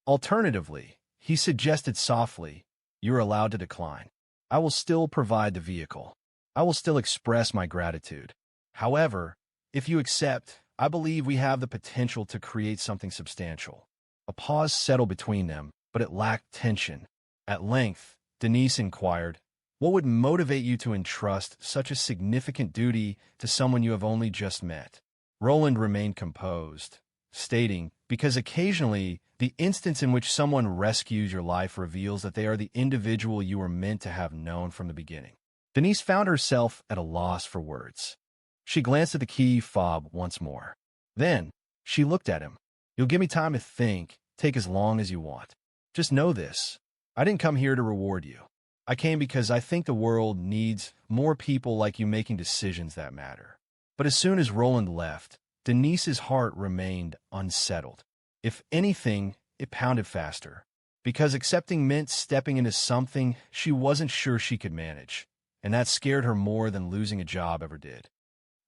Alternatively, he suggested softly, you're allowed to decline. I will still provide the vehicle. I will still express my gratitude. However, if you accept, I believe we have the potential to create something substantial. A pause settled between them, but it lacked tension. At length, Denise inquired, what would motivate you to entrust such a significant duty to someone you have only just met? Roland remained composed, stating, because occasionally, the instance in which someone rescues your life reveals that they are the individual you were meant to have known from the beginning. Denise found herself at a loss for words. She glanced at the key fob once more. Then, she looked at him. You'll give me time to think, take as long as you want. Just know this. I didn't come here to reward you. I came because I think the world needs more people like you making decisions that matter. But as soon as Roland left, Denise's heart remained unsettled. If anything, it pounded faster. Because accepting meant stepping into something she wasn't sure she could manage. And that scared her more than losing a job ever did.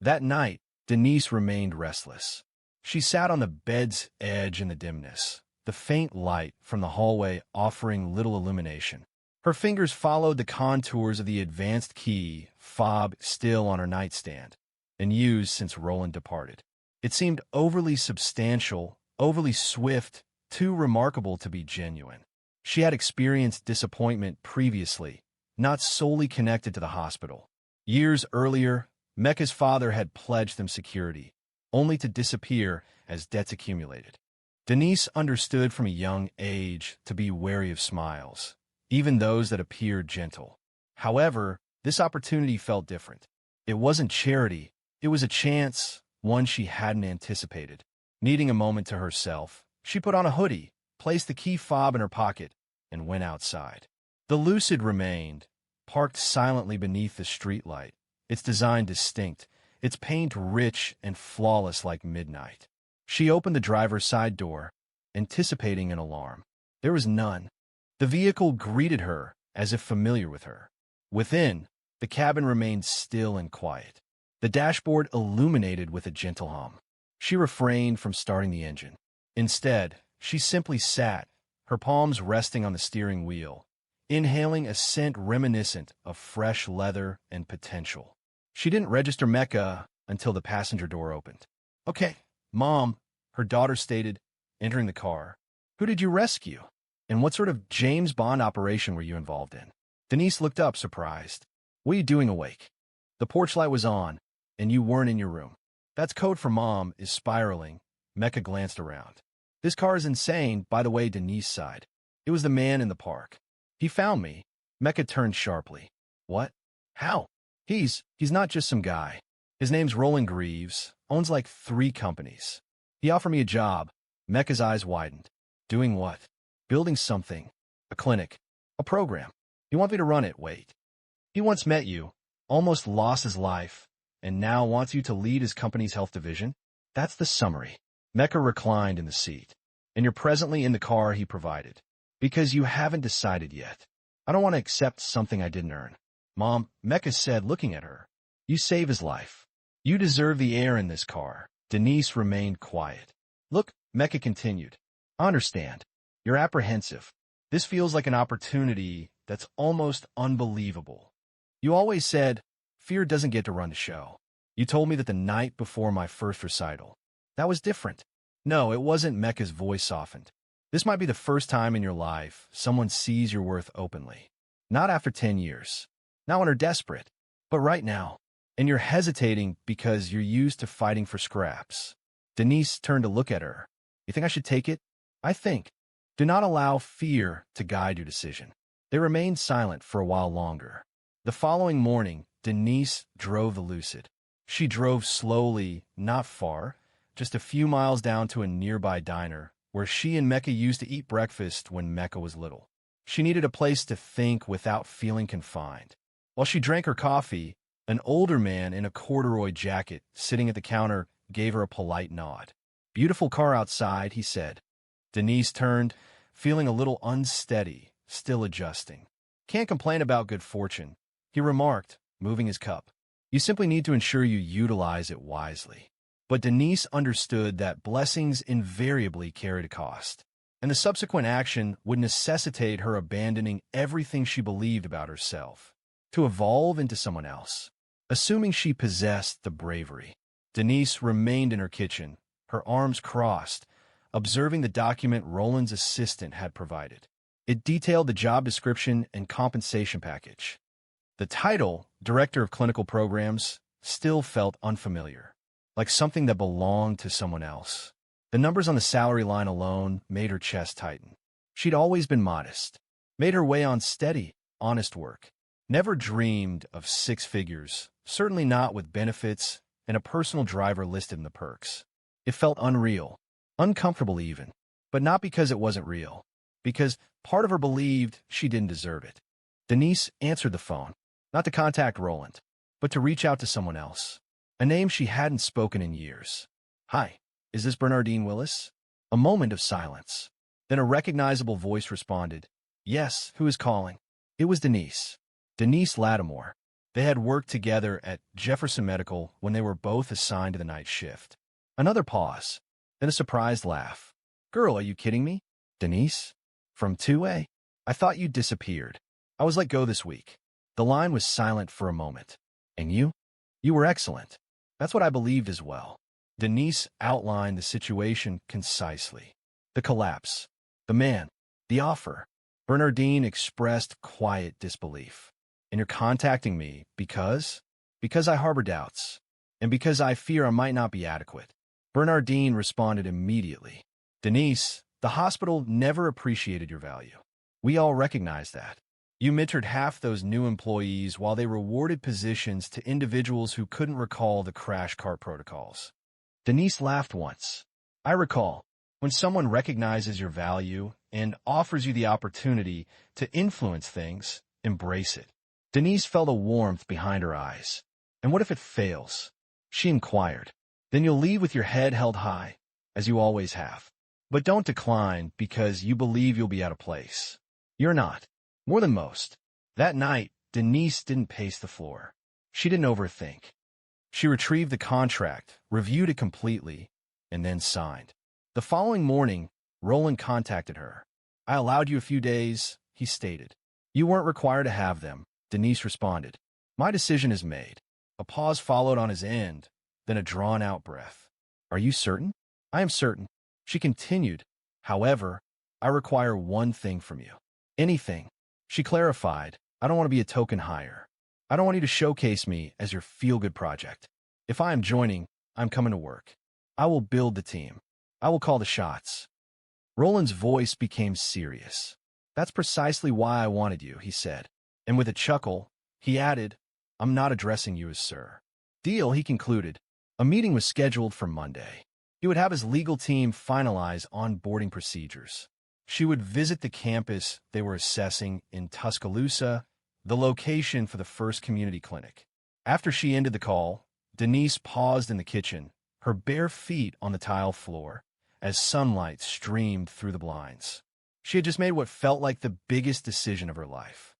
That night, Denise remained restless. She sat on the bed's edge in the dimness, the faint light from the hallway offering little illumination. Her fingers followed the contours of the advanced key fob still on her nightstand, and used since Roland departed. It seemed overly substantial, overly swift, too remarkable to be genuine. She had experienced disappointment previously, not solely connected to the hospital. Years earlier, Mecca's father had pledged them security, only to disappear as debts accumulated. Denise understood from a young age to be wary of smiles, even those that appeared gentle. However, this opportunity felt different. It wasn't charity, it was a chance, one she hadn't anticipated. Needing a moment to herself, she put on a hoodie, placed the key fob in her pocket, and went outside. The Lucid remained, parked silently beneath the streetlight, its design distinct, its paint rich and flawless like midnight. She opened the driver's side door, anticipating an alarm. There was none. The vehicle greeted her as if familiar with her. Within, the cabin remained still and quiet, the dashboard illuminated with a gentle hum. She refrained from starting the engine. Instead, she simply sat, her palms resting on the steering wheel, inhaling a scent reminiscent of fresh leather and potential. She didn't register Mecca until the passenger door opened. "Okay, Mom," her daughter stated, entering the car. "Who did you rescue? And what sort of James Bond operation were you involved in?" Denise looked up, surprised. "What are you doing awake? The porch light was on, and you weren't in your room." "That's code for Mom is spiraling." Mecca glanced around. "This car is insane," by the way. Denise sighed. "It was the man in the park. He found me." Mecca turned sharply. "What? How?" He's not just some guy. His name's Roland Greaves, owns like 3 companies. He offered me a job." Mecca's eyes widened. "Doing what?" "Building something. A clinic. A program. He wants me to run it." "Wait. He once met you, almost lost his life, and now wants you to lead his company's health division?" "That's the summary." Mecca reclined in the seat. "And you're presently in the car he provided. Because you haven't decided yet. I don't want to accept something I didn't earn." "Mom," Mecca said, looking at her, "you save his life. You deserve the air in this car." Denise remained quiet. "Look," Mecca continued, "I understand. You're apprehensive. This feels like an opportunity that's almost unbelievable. You always said, fear doesn't get to run the show. You told me that the night before my first recital. That was different." "No, it wasn't." Mecca's voice softened. "This might be the first time in your life someone sees your worth openly. Not after 10 years. Not when they're desperate. But right now. And you're hesitating because you're used to fighting for scraps." Denise turned to look at her. "You think I should take it?" "I think. Do not allow fear to guide your decision." They remained silent for a while longer. The following morning, Denise drove the Lucid. She drove slowly, not far, just a few miles down to a nearby diner, where she and Mecca used to eat breakfast when Mecca was little. She needed a place to think without feeling confined. While she drank her coffee, an older man in a corduroy jacket sitting at the counter gave her a polite nod. "Beautiful car outside," he said. Denise turned, feeling a little unsteady, still adjusting. "Can't complain about good fortune," he remarked, moving his cup. "You simply need to ensure you utilize it wisely." But Denise understood that blessings invariably carried a cost, and the subsequent action would necessitate her abandoning everything she believed about herself, to evolve into someone else. Assuming she possessed the bravery, Denise remained in her kitchen, her arms crossed, observing the document Roland's assistant had provided. It detailed the job description and compensation package. The title, Director of Clinical Programs, still felt unfamiliar, like something that belonged to someone else. The numbers on the salary line alone made her chest tighten. She'd always been modest, made her way on steady, honest work. Never dreamed of 6 figures, certainly not with benefits and a personal driver listed in the perks. It felt unreal, uncomfortable even, but not because it wasn't real, because part of her believed she didn't deserve it. Denise answered the phone, not to contact Roland, but to reach out to someone else, a name she hadn't spoken in years. "Hi, is this Bernardine Willis?" A moment of silence. Then a recognizable voice responded, "Yes, who is calling?" It was Denise. Denise Lattimore. They had worked together at Jefferson Medical when they were both assigned to the night shift. Another pause, then a surprised laugh. "Girl, are you kidding me? Denise? From 2A? I thought you disappeared. I was let go this week." The line was silent for a moment. "And you? You were excellent." "That's what I believed as well." Denise outlined the situation concisely. The collapse. The man. The offer. Bernardine expressed quiet disbelief. "And you're contacting me because?" Because I harbor doubts, and because I fear I might not be adequate. Bernardine responded immediately. Denise, the hospital never appreciated your value. We all recognize that. You mentored half those new employees while they rewarded positions to individuals who couldn't recall the crash cart protocols. Denise laughed once. I recall, when someone recognizes your value and offers you the opportunity to influence things, embrace it. Denise felt a warmth behind her eyes. And what if it fails? She inquired. Then you'll leave with your head held high, as you always have. But don't decline because you believe you'll be out of place. You're not. More than most. That night, Denise didn't pace the floor. She didn't overthink. She retrieved the contract, reviewed it completely, and then signed. The following morning, Roland contacted her. I allowed you a few days, he stated. You weren't required to have them, Denise responded. My decision is made. A pause followed on his end, then a drawn-out breath. Are you certain? I am certain. She continued. However, I require one thing from you. Anything. She clarified. I don't want to be a token hire. I don't want you to showcase me as your feel-good project. If I am joining, I'm coming to work. I will build the team. I will call the shots. Roland's voice became serious. That's precisely why I wanted you, he said. And with a chuckle, he added, I'm not addressing you as sir. Deal, he concluded. A meeting was scheduled for Monday. He would have his legal team finalize onboarding procedures. She would visit the campus they were assessing in Tuscaloosa, the location for the first community clinic. After she ended the call, Denise paused in the kitchen, her bare feet on the tile floor, as sunlight streamed through the blinds. She had just made what felt like the biggest decision of her life.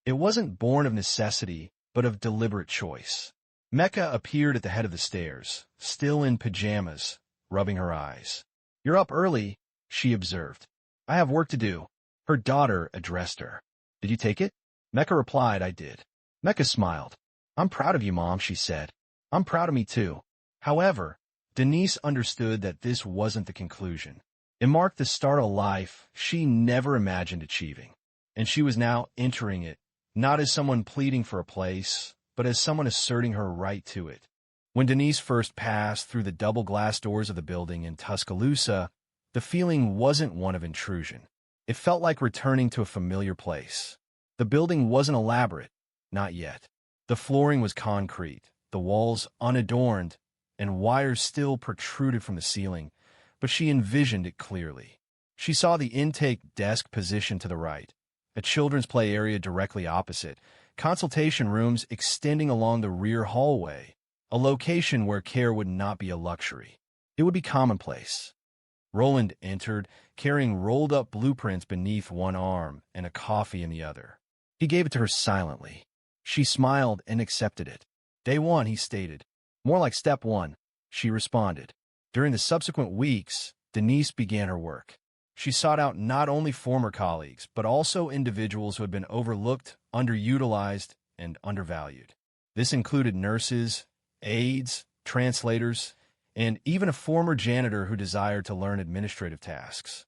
It wasn't born of necessity, but of deliberate choice. Mecca appeared at the head of the stairs, still in pajamas, rubbing her eyes. You're up early, she observed. I have work to do. Her daughter addressed her. Did you take it? Mecca replied, I did. Mecca smiled. I'm proud of you, Mom, she said. I'm proud of me too. However, Denise understood that this wasn't the conclusion. It marked the start of a life she never imagined achieving. And she was now entering it, not as someone pleading for a place, but as someone asserting her right to it. When Denise first passed through the double glass doors of the building in Tuscaloosa, the feeling wasn't one of intrusion. It felt like returning to a familiar place. The building wasn't elaborate, not yet. The flooring was concrete, the walls unadorned, and wires still protruded from the ceiling, but she envisioned it clearly. She saw the intake desk positioned to the right, a children's play area directly opposite, consultation rooms extending along the rear hallway, a location where care would not be a luxury. It would be commonplace. Roland entered, carrying rolled-up blueprints beneath one arm and a coffee in the other. He gave it to her silently. She smiled and accepted it. Day one, he stated. More like step one, she responded. During the subsequent weeks, Denise began her work. She sought out not only former colleagues, but also individuals who had been overlooked, underutilized, and undervalued. This included nurses, aides, translators, and even a former janitor who desired to learn administrative tasks.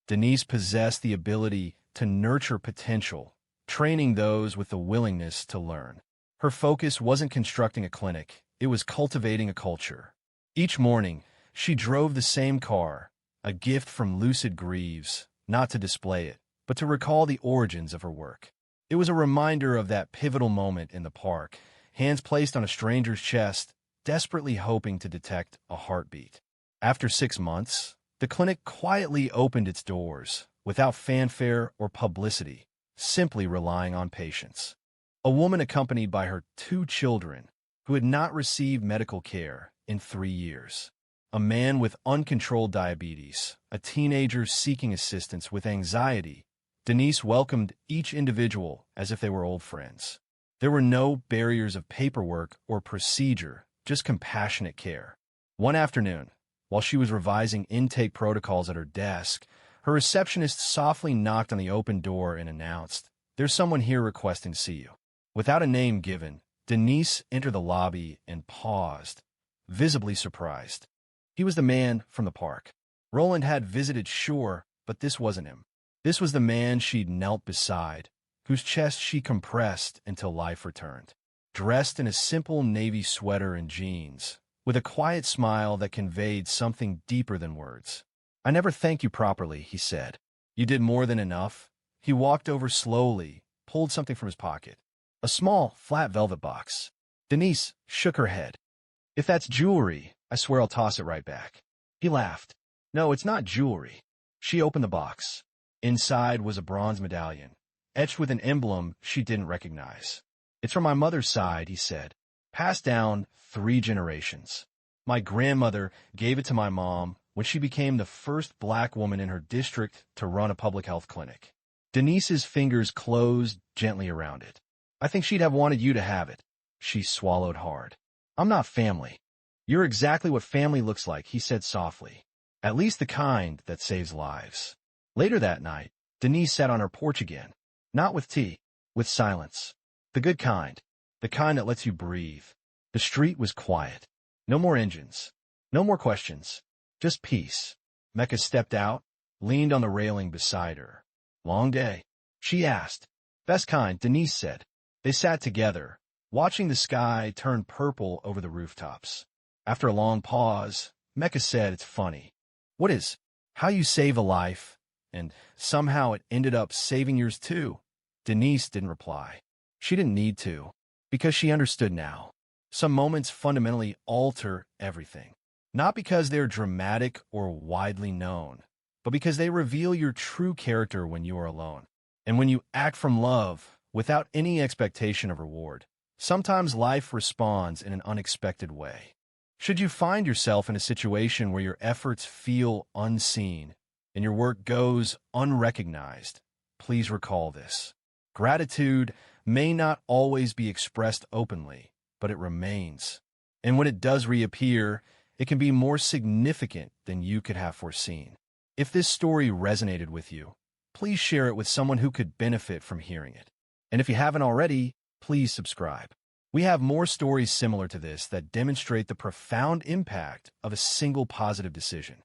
Denise possessed the ability to nurture potential, training those with the willingness to learn. Her focus wasn't constructing a clinic, it was cultivating a culture. Each morning, she drove the same car, a gift from Lucid Greaves, not to display it, but to recall the origins of her work. It was a reminder of that pivotal moment in the park, hands placed on a stranger's chest, desperately hoping to detect a heartbeat. After 6 months, the clinic quietly opened its doors, without fanfare or publicity, simply relying on patience. A woman accompanied by her 2 children, who had not received medical care in 3 years. A man with uncontrolled diabetes, a teenager seeking assistance with anxiety. Denise welcomed each individual as if they were old friends. There were no barriers of paperwork or procedure, just compassionate care. One afternoon, while she was revising intake protocols at her desk, her receptionist softly knocked on the open door and announced, "There's someone here requesting to see you." Without a name given, Denise entered the lobby and paused, visibly surprised. He was the man from the park. Roland had visited, sure, but this wasn't him. This was the man she'd knelt beside, whose chest she compressed until life returned. dressed in a simple navy sweater and jeans, with a quiet smile that conveyed something deeper than words. "I never thanked you properly," he said. "You did more than enough." He walked over slowly, pulled something from his pocket. A small, flat velvet box. Denise shook her head. "If that's jewelry, I swear I'll toss it right back." He laughed. "No, it's not jewelry." She opened the box. Inside was a bronze medallion, etched with an emblem she didn't recognize. "It's from my mother's side," he said. "Passed down 3 generations. My grandmother gave it to my mom when she became the first black woman in her district to run a public health clinic." Denise's fingers closed gently around it. "I think she'd have wanted you to have it." She swallowed hard. "I'm not family." "You're exactly what family looks like," he said softly. "At least the kind that saves lives." Later that night, Denise sat on her porch again. Not with tea, with silence. The good kind. The kind that lets you breathe. The street was quiet. No more engines. No more questions. Just peace. Mecca stepped out, leaned on the railing beside her. "Long day?" she asked. "Best kind," Denise said. They sat together, watching the sky turn purple over the rooftops. After a long pause, Mecca said, "It's funny." "What is?" "How you save a life, and somehow it ended up saving yours too." Denise didn't reply. She didn't need to, because she understood now. Some moments fundamentally alter everything. Not because they're dramatic or widely known, but because they reveal your true character when you are alone. And when you act from love, without any expectation of reward, sometimes life responds in an unexpected way. Should you find yourself in a situation where your efforts feel unseen and your work goes unrecognized, please recall this. Gratitude may not always be expressed openly, but it remains. And when it does reappear, it can be more significant than you could have foreseen. If this story resonated with you, please share it with someone who could benefit from hearing it. And if you haven't already, please subscribe. We have more stories similar to this that demonstrate the profound impact of a single positive decision.